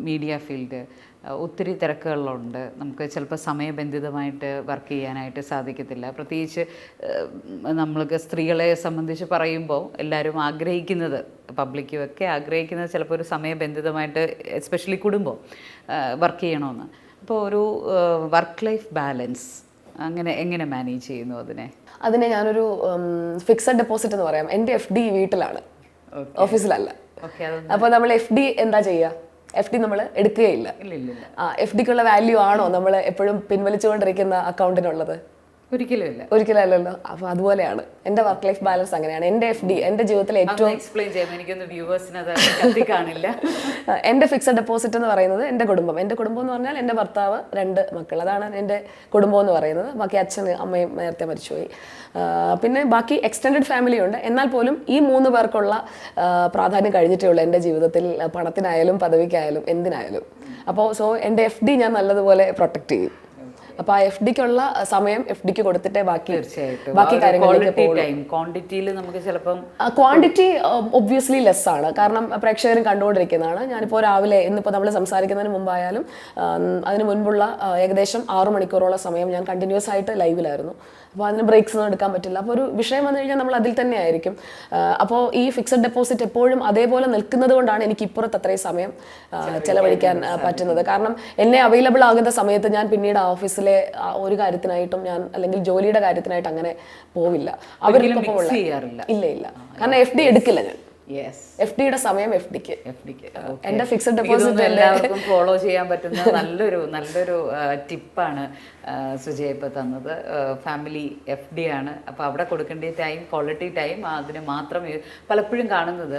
മീഡിയ ഫീൽഡ് ഒത്തിരി തിരക്കുകളുണ്ട്. നമുക്ക് ചിലപ്പോൾ സമയബന്ധിതമായിട്ട് വർക്ക് ചെയ്യാനായിട്ട് സാധിക്കത്തില്ല. പ്രത്യേകിച്ച് നമ്മൾക്ക് സ്ത്രീകളെ സംബന്ധിച്ച് പറയുമ്പോൾ എല്ലാവരും ആഗ്രഹിക്കുന്നത്, പബ്ലിക്കും ഒക്കെ ആഗ്രഹിക്കുന്നത് ചിലപ്പോൾ ഒരു സമയബന്ധിതമായിട്ട്, എസ്പെഷ്യലി കുടുംബം വർക്ക് ചെയ്യണമെന്ന്. അപ്പോൾ ഒരു വർക്ക് ലൈഫ് ബാലൻസ് എങ്ങനെ മാനേജ് ചെയ്യുന്നു അതിനെ ഞാനൊരു ഫിക്സഡ് ഡെപ്പോസിറ്റ് എന്ന് പറയാം. എൻ്റെ FD വീട്ടിലാണ്, ഓഫീസിലല്ല. അപ്പോൾ നമ്മൾ FD എന്താ ചെയ്യുക? FD നമ്മൾ എടുക്കുകയില്ല. FDക്കുള്ള വാല്യൂ ആണോ നമ്മൾ എപ്പോഴും പിൻവലിച്ചുകൊണ്ടിരിക്കുന്ന അക്കൗണ്ടിനുള്ളത്? ഒരിക്കലും അല്ലല്ലോ. അപ്പൊ അതുപോലെയാണ് എൻ്റെ വർക്ക് ലൈഫ് ബാലൻസ്. അങ്ങനെയാണ് എൻ്റെ FD, എൻ്റെ ജീവിതത്തിലെ ഏറ്റവും എൻ്റെ ഫിക്സഡ് ഡെപ്പോസിറ്റ് എന്ന് പറയുന്നത് എൻ്റെ കുടുംബം എന്ന് പറഞ്ഞാൽ എൻ്റെ ഭർത്താവ്, 2 മക്കൾ, അതാണ് എൻ്റെ കുടുംബം എന്ന് പറയുന്നത്. ബാക്കി അച്ഛനും അമ്മയും നേരത്തെ മരിച്ചുപോയി. പിന്നെ ബാക്കി എക്സ്റ്റെൻഡഡ് ഫാമിലി ഉണ്ട്. എന്നാൽ പോലും ഈ 3 പേർക്കുള്ള പ്രാധാന്യം കഴിഞ്ഞിട്ടേ ഉള്ളൂ എൻ്റെ ജീവിതത്തിൽ, പണത്തിനായാലും പദവിക്കായാലും എന്തിനായാലും. അപ്പോൾ എൻ്റെ FD ഞാൻ നല്ലതുപോലെ പ്രൊട്ടക്ട് ചെയ്യും. അപ്പൊ ആ FDക്കുള്ള സമയം FDക്ക് കൊടുത്തിട്ടേ ബാക്കി കാര്യങ്ങളിലേക്ക് പോകും. ക്വാണ്ടിറ്റി ഒബ്വിയസ്ലി ലെസ് ആണ്, കാരണം പ്രേക്ഷകരും കണ്ടുകൊണ്ടിരിക്കുന്നതാണ്. ഞാനിപ്പോൾ രാവിലെ, ഇന്നിപ്പോൾ നമ്മൾ സംസാരിക്കുന്നതിന് മുമ്പായാലും അതിന് മുൻപുള്ള ഏകദേശം 6 മണിക്കൂറോളം സമയം ഞാൻ കണ്ടിന്യൂസ് ആയിട്ട് ലൈവിലായിരുന്നു. അപ്പോൾ അതിന് ബ്രേക്സ് ഒന്നും എടുക്കാൻ പറ്റില്ല. അപ്പോൾ ഒരു വിഷയം വന്നു കഴിഞ്ഞാൽ നമ്മൾ അതിൽ തന്നെ ആയിരിക്കും. അപ്പോൾ ഈ ഫിക്സഡ് ഡെപ്പോസിറ്റ് എപ്പോഴും അതേപോലെ നിൽക്കുന്നത് കൊണ്ടാണ് എനിക്ക് ഇപ്പുറത്ത് അത്രയും സമയം ചെലവഴിക്കാൻ പറ്റുന്നത്. കാരണം എന്നെ അവൈലബിൾ ആകുന്ന സമയത്ത് ഞാൻ പിന്നീട് ഓഫീസിലെ ഒരു കാര്യത്തിനായിട്ടും ഞാൻ അല്ലെങ്കിൽ ജോലിയുടെ കാര്യത്തിനായിട്ട് അങ്ങനെ പോവില്ല. അവർക്കൊപ്പം ഇല്ല. കാരണം FD എടുക്കില്ല ഞാൻ. FDയുടെ സമയം FDക്ക്. എന്റെ ഫിക്സഡ് ഡെപ്പോസിറ്റ് എല്ലാവർക്കും ഫോളോ ചെയ്യാൻ പറ്റുന്ന നല്ലൊരു ടിപ്പാണ് സുജയ ഇപ്പോൾ തന്നത്. ഫാമിലി FD ആണ്. അപ്പോൾ അവിടെ കൊടുക്കേണ്ട ടൈം, ക്വാളിറ്റി ടൈം, അതിന് മാത്രം. പലപ്പോഴും കാണുന്നത്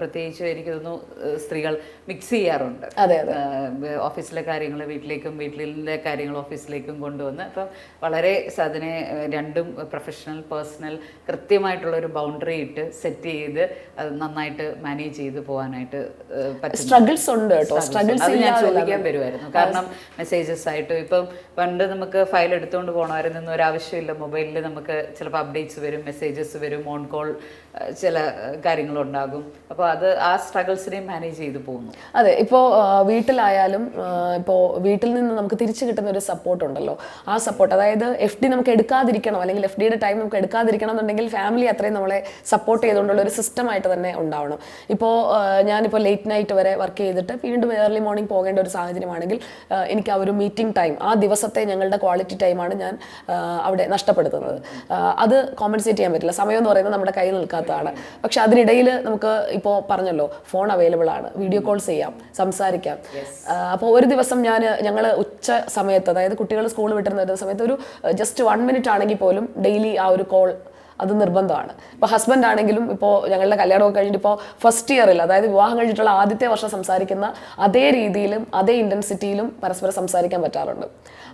പ്രത്യേകിച്ച് എനിക്ക് തോന്നുന്നു സ്ത്രീകൾ മിക്സ് ചെയ്യാറുണ്ട്. ഓഫീസിലെ കാര്യങ്ങൾ വീട്ടിലേക്കും, വീട്ടിലെ കാര്യങ്ങൾ ഓഫീസിലേക്കും കൊണ്ടുവന്ന്. അപ്പം വളരെ അതിനെ രണ്ടും പ്രൊഫഷണൽ പേഴ്സണൽ കൃത്യമായിട്ടുള്ളൊരു ബൗണ്ടറി ഇട്ട് സെറ്റ് ചെയ്ത് അത് നന്നായിട്ട് മാനേജ് ചെയ്ത് പോകാനായിട്ട് പറ്റും. സ്ട്രഗിൾസ് ഉണ്ട് കേട്ടോ. അത് ഞാൻ ചോദിക്കാൻ വരുമായിരുന്നു. കാരണം മെസ്സേജസ് ആയിട്ട് ഇപ്പം പണ്ട് നമുക്ക് ഫയൽ എടുത്തുകൊണ്ട് പോകണമായിരുന്നു, ഒരാവശ്യമില്ല. മൊബൈലിൽ നമുക്ക് ചിലപ്പോൾ അപ്ഡേറ്റ്സ് വരും, മെസ്സേജസ് വരും, ഓൺ കോൾ ചില കാര്യങ്ങളുണ്ടാകും. അപ്പോൾ ആ സ്ട്രഗിൾസിനെയും മാനേജ് ചെയ്ത് പോകുന്നു. അതെ, ഇപ്പോൾ വീട്ടിലായാലും ഇപ്പോൾ വീട്ടിൽ നിന്ന് നമുക്ക് തിരിച്ചു കിട്ടുന്ന ഒരു സപ്പോർട്ട് ഉണ്ടല്ലോ. ആ സപ്പോർട്ട്, അതായത് FD നമുക്ക് എടുക്കാതിരിക്കണം, അല്ലെങ്കിൽ FDയുടെ ടൈം നമുക്ക് എടുക്കാതിരിക്കണം എന്നുണ്ടെങ്കിൽ ഫാമിലി അത്രയും നമ്മളെ സപ്പോർട്ട് ചെയ്തുകൊണ്ടുള്ള ഒരു സിസ്റ്റമായിട്ട് തന്നെ ഉണ്ടാവണം. ഇപ്പോൾ ഞാനിപ്പോൾ ലേറ്റ് നൈറ്റ് വരെ വർക്ക് ചെയ്തിട്ട് വീണ്ടും ഏർലി മോർണിംഗ് പോകേണ്ട ഒരു സാഹചര്യമാണെങ്കിൽ എനിക്ക് ആ ഒരു മീറ്റിംഗ് ടൈം, ആ ദിവസത്തെ ഞങ്ങളുടെ ക്വാളിറ്റി ടൈമാണ് ഞാൻ അവിടെ നഷ്ടപ്പെടുത്തുന്നത്. അത് കോമ്പൻസേറ്റ് ചെയ്യാൻ പറ്റില്ല. സമയം എന്ന് പറയുന്നത് നമ്മുടെ കയ്യിൽ നിൽക്കാത്തതാണ്. പക്ഷെ അതിനിടയിൽ നമുക്ക് ഇപ്പോൾ പറഞ്ഞല്ലോ, ഫോൺ അവൈലബിൾ ആണ്, വീഡിയോ കോൾസ് ചെയ്യാം, സംസാരിക്കാം. അപ്പോൾ ഒരു ദിവസം ഞങ്ങൾ ഉച്ച സമയത്ത്, അതായത് കുട്ടികൾ സ്കൂൾ വിട്ടുന്ന ഒരു സമയത്ത് ഒരു ജസ്റ്റ് 1 മിനിറ്റ് ആണെങ്കിൽ പോലും ഡെയിലി ആ ഒരു കോൾ അത് നിർബന്ധമാണ്. ഇപ്പോൾ ഹസ്ബൻഡ് ആണെങ്കിലും ഇപ്പോൾ ഞങ്ങളുടെ കല്യാണമൊക്കെ കഴിഞ്ഞിട്ട് ഇപ്പോൾ ഫസ്റ്റ് ഇയറിൽ, അതായത് വിവാഹം കഴിഞ്ഞിട്ടുള്ള ആദ്യത്തെ വർഷം സംസാരിക്കുന്ന അതേ രീതിയിലും അതേ ഇൻറ്റൻസിറ്റിയിലും പരസ്പരം സംസാരിക്കാൻ പറ്റാറുണ്ട്.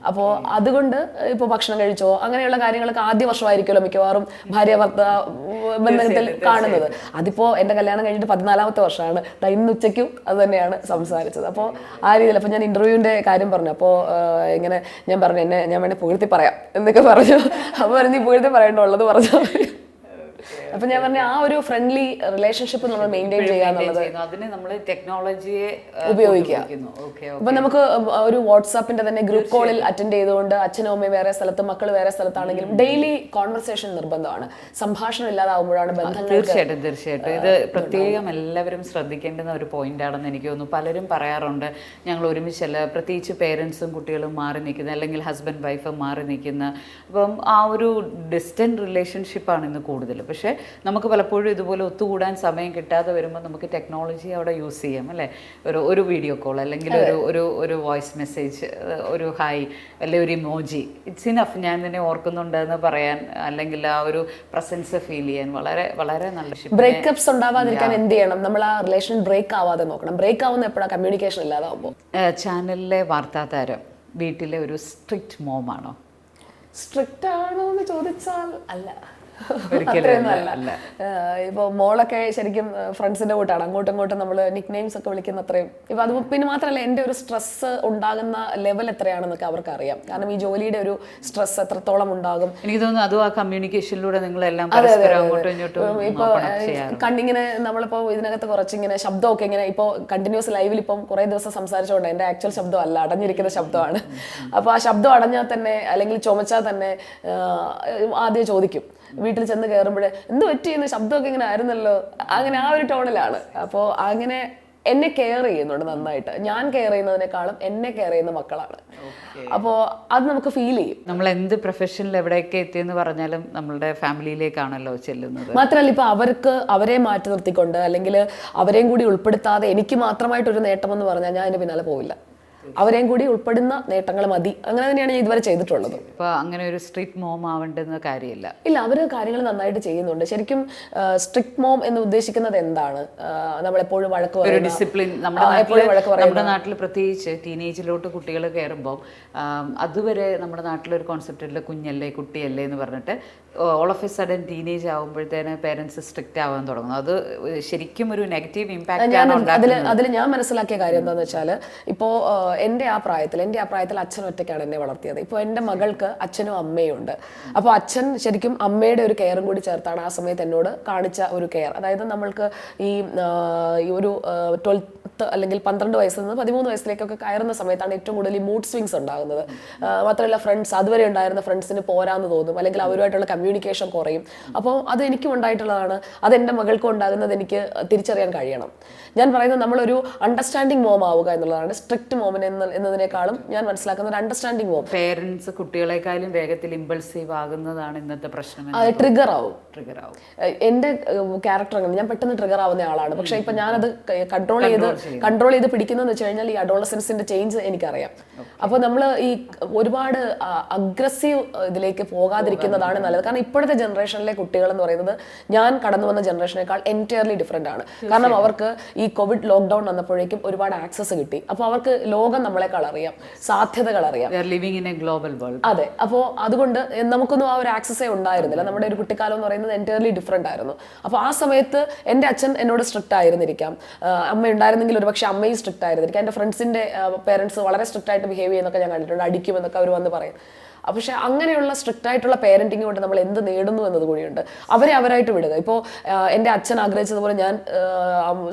അപ്പോൾ അതുകൊണ്ട് ഇപ്പോൾ ഭക്ഷണം കഴിച്ചോ അങ്ങനെയുള്ള കാര്യങ്ങളൊക്കെ ആദ്യ വർഷമായിരിക്കുമല്ലോ മിക്കവാറും ഭാര്യ ഭർത്താവ് ബന്ധത്തിൽ കാണുന്നത്. അതിപ്പോൾ എൻ്റെ കല്യാണം കഴിഞ്ഞിട്ട് 14ാമത്തെ വർഷമാണ്. ഇന്ന് ഉച്ചയ്ക്കും അത് തന്നെയാണ് സംസാരിച്ചത്. അപ്പോൾ ആ രീതിയിൽ അപ്പോൾ ഞാൻ ഇൻ്റർവ്യൂവിൻ്റെ കാര്യം പറഞ്ഞു. അപ്പോൾ ഇങ്ങനെ ഞാൻ പറഞ്ഞു, ഞാൻ വേണേൽ പുകഴ്ത്തി പറയാം എന്നൊക്കെ പറഞ്ഞു. അപ്പോൾ നീ പുകഴ്ത്തി പറയേണ്ടുള്ളത് പറഞ്ഞു. അപ്പൊ ഞാൻ പറഞ്ഞ ആ ഒരു ഫ്രണ്ട്ലി റിലേഷൻഷിപ്പ് നമ്മൾ മെയിൻറ്റെയിൻ ചെയ്യാന്നുള്ളത്, അതിന് നമ്മൾ ടെക്നോളജിയെ ഉപയോഗിക്കുക. ഇപ്പൊ നമുക്ക് ഒരു വാട്സാപ്പിന്റെ തന്നെ ഗ്രൂപ്പ് കോളിൽ അറ്റൻഡ് ചെയ്തുകൊണ്ട് അച്ഛനും അമ്മയും വേറെ സ്ഥലത്ത് മക്കൾ വേറെ സ്ഥലത്താണെങ്കിലും ഡെയിലി കോൺവെർസേഷൻ നിർബന്ധമാണ്. സംഭാഷണം ഇല്ലാതാവുമ്പോഴാണ് ബന്ധങ്ങൾ. തീർച്ചയായിട്ടും ഇത് പ്രത്യേകം എല്ലാവരും ശ്രദ്ധിക്കേണ്ടുന്ന ഒരു പോയിന്റ് ആണെന്ന് എനിക്ക് തോന്നുന്നു. പലരും പറയാറുണ്ട് ഞങ്ങൾ ഒരുമിച്ചല്ല, പ്രത്യേകിച്ച് പേരൻസും കുട്ടികളും മാറി നിൽക്കുന്ന, അല്ലെങ്കിൽ ഹസ്ബൻഡ് വൈഫും മാറി നിൽക്കുന്ന. അപ്പം ആ ഒരു ഡിസ്റ്റൻറ്റ് റിലേഷൻഷിപ്പാണ് ഇന്ന് കൂടുതൽ. പക്ഷേ നമുക്ക് പലപ്പോഴും ഇതുപോലെ ഒത്തുകൂടാൻ സമയം കിട്ടാതെ വരുമ്പോൾ നമുക്ക് ടെക്നോളജി അവിടെ യൂസ് ചെയ്യാം അല്ലേ. ഒരു വീഡിയോ കോൾ, അല്ലെങ്കിൽ ഒരു വോയിസ് മെസ്സേജ്, ഒരു ഹായ്, അല്ലെങ്കിൽ ഒരു ഇമോജി, ഇറ്റ്സ് ഇനഫ്. ഞാൻ തന്നെ ഓർക്കുന്നുണ്ടെന്ന് പറയാൻ, അല്ലെങ്കിൽ ആ ഒരു പ്രസൻസ് ഫീൽ ചെയ്യാൻ വളരെ വളരെ നല്ല. ബ്രേക്കപ്സ് ഉണ്ടാവാതിരിക്കാൻ എന്ത് ചെയ്യണം? നമ്മൾ ആ റിലേഷൻ ബ്രേക്ക് ആവാതെ നോക്കണം. ബ്രേക്ക് ആവുന്ന എപ്പോഴാണ്? കമ്മ്യൂണിക്കേഷൻ ഇല്ലാതാവുമ്പോൾ. ചാനലിലെ വാർത്താ താരം വീട്ടിലെ ഒരു സ്ട്രിക്റ്റ് മോമാണോ? സ്ട്രിക്റ്റ് ആണോ എന്ന് ചോദിച്ചാൽ അല്ല, ഒരിക്കലും അല്ല. ഇപ്പൊ മോളൊക്കെ ശരിക്കും ഫ്രണ്ട്സിന്റെ കൂട്ടാണ്. അങ്ങോട്ടും ഇങ്ങോട്ടും നമ്മൾ നിക് നെയിംസ് ഒക്കെ വിളിക്കുന്ന അത്രയും. ഇപ്പൊ അത് പിന്നെ മാത്രമല്ല, എൻ്റെ ഒരു സ്ട്രെസ് ഉണ്ടാകുന്ന ലെവൽ എത്രയാണെന്നൊക്കെ അവർക്ക് അറിയാം. കാരണം ഈ ജോലിയുടെ ഒരു സ്ട്രെസ് എത്രത്തോളം ഉണ്ടാകും. എനിക്ക് തോന്നുന്നു അതും ആ കമ്മ്യൂണിക്കേഷനിലൂടെ നിങ്ങളെല്ലാം പരസ്പരം അങ്ങോട്ടും ഇങ്ങോട്ടും. ഇപ്പൊ കണ്ടിങ്ങനെ നമ്മളിപ്പോ ഇതിനകത്ത് കുറച്ചിങ്ങനെ ശബ്ദമൊക്കെ ഇങ്ങനെ ഇപ്പൊ കണ്ടിന്യൂസ് ലൈവിൽ ഇപ്പം കുറെ ദിവസം സംസാരിച്ചുകൊണ്ട് എൻ്റെ ആക്ച്വൽ ശബ്ദം അല്ല, അടഞ്ഞിരിക്കുന്ന ശബ്ദമാണ്. അപ്പൊ ആ ശബ്ദം അടഞ്ഞാൽ തന്നെ, അല്ലെങ്കിൽ ചുമച്ചാൽ തന്നെ ആദ്യം ചോദിക്കും. വീട്ടിൽ ചെന്ന് കയറുമ്പോഴേ എന്ത് പറ്റിയെന്ന്, ശബ്ദമൊക്കെ ഇങ്ങനെ ആയിരുന്നല്ലോ, അങ്ങനെ ആ ഒരു ടോണിലാണ്. അപ്പോൾ അങ്ങനെ എന്നെ കെയർ ചെയ്യുന്നുണ്ട് നന്നായിട്ട്. ഞാൻ കെയർ ചെയ്യുന്നതിനേക്കാളും എന്നെ കെയർ ചെയ്യുന്ന മക്കളാണ്. അപ്പോൾ അത് നമുക്ക് ഫീൽ ചെയ്യും. നമ്മൾ എന്ത് പ്രൊഫഷനിൽ എവിടെയൊക്കെ എത്തിയെന്ന് പറഞ്ഞാലും നമ്മളുടെ ഫാമിലിയിലേക്കാണല്ലോ ചെല്ലുന്നത്. മാത്രമല്ല ഇപ്പൊ അവരെ മാറ്റി നിർത്തിക്കൊണ്ട്, അല്ലെങ്കിൽ അവരെയും കൂടി ഉൾപ്പെടുത്താതെ എനിക്ക് മാത്രമായിട്ടൊരു നേട്ടമെന്ന് പറഞ്ഞാൽ ഞാൻ അതിന്റെ പിന്നാലെ പോവില്ല. അവരെയും കൂടി ഉൾപ്പെടുന്ന നേട്ടങ്ങൾ മതി. അങ്ങനെ തന്നെയാണ് ഞാൻ ഇതുവരെ ചെയ്തിട്ടുള്ളത്. ഇപ്പൊ അങ്ങനെ ഒരു സ്ട്രിക്റ്റ് മോം ആവേണ്ടെന്ന കാര്യമില്ല. ഇല്ല, അവര് കാര്യങ്ങൾ നന്നായിട്ട് ചെയ്യുന്നുണ്ട്. ശരിക്കും സ്ട്രിക്റ്റ് മോം എന്ന് ഉദ്ദേശിക്കുന്നത് എന്താണ്? നമ്മളെപ്പോഴും വഴക്ക് പറയുന്ന ഡിസിപ്ലിൻ. നമ്മുടെ നാട്ടിൽ പ്രത്യേകിച്ച് ടീനേജിലോട്ട് കുട്ടികൾ കയറുമ്പോൾ അതുവരെ നമ്മുടെ നാട്ടിലൊരു കോൺസെപ്റ്റില്ല, കുഞ്ഞല്ലേ കുട്ടിയല്ലേ എന്ന് പറഞ്ഞിട്ട് all of a sudden teenage ആകുമ്പോഴത്തേന് പേരൻസ് സ്ട്രിക്റ്റ് ആവാൻ തുടങ്ങുന്നു. അത് ശരിക്കും ഒരു നെഗറ്റീവ് ഇമ്പാക്റ്റ് ആണ്. അതിൽ ഞാൻ മനസ്സിലാക്കിയ കാര്യം എന്താണെന്ന് വെച്ചാൽ, ഇപ്പോൾ എൻ്റെ ആ പ്രായത്തിൽ അച്ഛൻ ഒറ്റയ്ക്കാണ് എന്നെ വളർത്തിയത്. ഇപ്പോൾ എൻ്റെ മകൾക്ക് അച്ഛനും അമ്മയും ഉണ്ട്. അപ്പോൾ അച്ഛൻ ശരിക്കും അമ്മയുടെ ഒരു കെയറും കൂടി ചേർത്താണ് ആ സമയത്ത് എന്നോട് കാണിച്ച ഒരു കെയർ. അതായത് നമ്മൾക്ക് ഈ ഒരു 12th അല്ലെങ്കിൽ 12 വയസ്സിൽ നിന്ന് 13 വയസ്സിലേക്കൊക്കെ കയറുന്ന സമയത്താണ് ഏറ്റവും കൂടുതൽ ഈ മൂഡ് സ്വിങ്സ് ഉണ്ടാകുന്നത്. മാത്രമല്ല ഫ്രണ്ട്സ്, അതുവരെ ഉണ്ടായിരുന്ന ഫ്രണ്ട്സിന് പോരാന്ന് തോന്നും, അല്ലെങ്കിൽ അവരുമായിട്ടുള്ള കമ്മ്യൂണിക്കേഷൻ കുറയും. അപ്പോൾ അത് എനിക്കും ഉണ്ടായിട്ടുള്ളതാണ്, അത് എൻ്റെ മകൾക്കും ഉണ്ടാകുന്നത് എനിക്ക് തിരിച്ചറിയാൻ കഴിയണം. ഞാൻ പറയുന്നത് നമ്മളൊരു അണ്ടർസ്റ്റാൻഡിങ് മോം ആവുക എന്നുള്ളതാണ്. സ്ട്രിക്റ്റ് മോമിന് എന്നതിനേക്കാളും ഞാൻ മനസ്സിലാക്കുന്ന ഒരു അണ്ടർസ്റ്റാൻഡിങ് മോം. പേരൻസ് കുട്ടികളെക്കാളും വേഗത്തിൽ ഇമ്പൾസീവ് ആകുന്നതാണ് ഇന്നത്തെ പ്രശ്നം. ട്രിഗർ ആവും. എൻ്റെ ക്യാരക്ടർ അങ്ങനെ, ഞാൻ പെട്ടെന്ന് ട്രിഗർ ആവുന്ന ആളാണ്. പക്ഷെ ഇപ്പൊ ഞാനത് കൺട്രോൾ ചെയ്ത് പിടിക്കുന്നതെന്ന് വെച്ച് കഴിഞ്ഞാൽ ഈ അഡോളസൻസിന്റെ ചേഞ്ച് എനിക്കറിയാം. അപ്പോൾ നമ്മൾ ഈ ഒരുപാട് അഗ്രസീവ് ഇതിലേക്ക് പോകാതിരിക്കുന്നതാണ് നല്ലത്. കാരണം ഇപ്പോഴത്തെ ജനറേഷനിലെ കുട്ടികൾ എന്ന് പറയുന്നത് ഞാൻ കടന്നു വന്ന ജനറേഷനേക്കാൾ എൻറ്റയർലി ഡിഫറെന്റ് ആണ്. കാരണം അവർക്ക് ഈ കോവിഡ് ലോക്ക്ഡൌൺ വന്നപ്പോഴേക്കും ഒരുപാട് ആക്സസ് കിട്ടി. അപ്പോൾ അവർക്ക് ലോകം നമ്മളെക്കാൾ അറിയാം, സാധ്യതകൾ അറിയാം. അതെ, അപ്പോൾ അതുകൊണ്ട് നമുക്കൊന്നും ആ ഒരു ആക്സസേ ഉണ്ടായിരുന്നില്ല. നമ്മുടെ ഒരു കുട്ടിക്കാലം എന്ന് പറയുന്നത് എൻറ്റയർലി ഡിഫറെന്റ് ആയിരുന്നു. അപ്പോൾ ആ സമയത്ത് എൻ്റെ അച്ഛൻ എന്നോട് സ്ട്രിക്റ്റ് ആയിരുന്നിരിക്കാം, അമ്മ ഉണ്ടായിരുന്നെങ്കിൽ ഒരു പക്ഷേ അമ്മയും സ്ട്രിക്റ്റ് ആയിരുന്നിരിക്കാം. എൻ്റെ ഫ്രണ്ട്സിൻ്റെ പേരൻസ് വളരെ സ്ട്രിക്റ്റ് ആയിട്ട് ബിഹേവ് ചെയ്യുന്നൊക്കെ ഞാൻ കണ്ടിട്ടുണ്ട്, അടിക്കുമെന്നൊക്കെ അവർ വന്ന് പറയും. പക്ഷെ അങ്ങനെയുള്ള സ്ട്രിക്റ്റ് ആയിട്ടുള്ള പേരൻറ്റിങ് കൊണ്ട് നമ്മൾ എന്ത് നേടുന്നു എന്നത് കൂടിയുണ്ട്. അവരായിട്ട് വിടുക. ഇപ്പോൾ എൻ്റെ അച്ഛൻ ആഗ്രഹിച്ചതുപോലെ ഞാൻ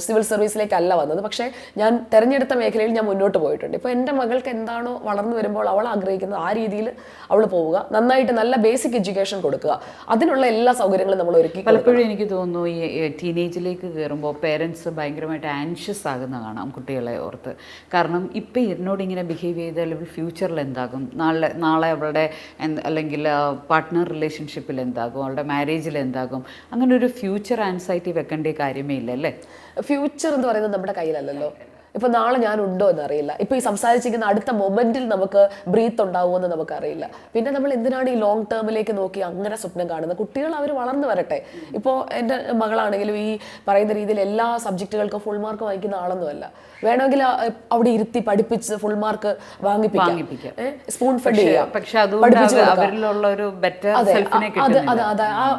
സിവിൽ സർവീസിലേക്കല്ല വന്നത്, പക്ഷേ ഞാൻ തിരഞ്ഞെടുത്ത മേഖലയിൽ ഞാൻ മുന്നോട്ട് പോയിട്ടുണ്ട്. ഇപ്പോൾ എൻ്റെ മകൾക്ക് എന്താണോ വളർന്നു വരുമ്പോൾ അവൾ ആഗ്രഹിക്കുന്നത് ആ രീതിയിൽ അവൾ പോവുക, നന്നായിട്ട് നല്ല ബേസിക് എഡ്യൂക്കേഷൻ കൊടുക്കുക, അതിനുള്ള എല്ലാ സൗകര്യങ്ങളും നമ്മൾ ഒരുക്കി. പലപ്പോഴും എനിക്ക് തോന്നുന്നു ഈ ടീനേജിലേക്ക് കയറുമ്പോൾ പേരൻസ് ഭയങ്കരമായിട്ട് ആൻഷ്യസ് ആകുന്ന കാണാം കുട്ടികളെ ഓർത്ത്. കാരണം ഇപ്പം എന്നോട് ഇങ്ങനെ ബിഹേവ് ചെയ്താൽ ഫ്യൂച്ചറിൽ എന്താകും, നാളെ അവളുടെ അല്ലെങ്കിൽ പാർട്ട്ണർ റിലേഷൻഷിപ്പിൽ എന്താകും, അവളുടെ മാരേജിൽ എന്താകും, അങ്ങനെ ഒരു ഫ്യൂച്ചർ ആൻസൈറ്റി വെക്കേണ്ട കാര്യമേ ഇല്ല അല്ലേ? ഫ്യൂച്ചർ എന്ന് പറയുന്നത് നമ്മുടെ കയ്യിലല്ലല്ലോ. ഇപ്പൊ നാളെ ഞാൻ ഉണ്ടോ എന്നറിയില്ല. ഇപ്പൊ ഈ സംസാരിച്ചിരിക്കുന്ന അടുത്ത മൊമെന്റിൽ നമുക്ക് ബ്രീത്ത് ഉണ്ടാവുമോ എന്ന് നമുക്കറിയില്ല. പിന്നെ നമ്മൾ എന്തിനാണ് ഈ ലോങ് ടേമിലേക്ക് നോക്കി അങ്ങനെ സ്വപ്നം കാണുന്നത്? കുട്ടികൾ അവർ വളർന്നു വരട്ടെ. ഇപ്പോൾ എൻ്റെ മകളാണെങ്കിലും ഈ പറയുന്ന രീതിയിൽ എല്ലാ സബ്ജക്റ്റുകൾക്കും ഫുൾ മാർക്ക് വാങ്ങിക്കുന്ന ആളൊന്നുമല്ല. വേണമെങ്കിൽ അവിടെ ഇരുത്തി പഠിപ്പിച്ച് ഫുൾ മാർക്ക് വാങ്ങിപ്പിക്കാം, സ്പൂൺ ഫെഡ് ചെയ്യാം,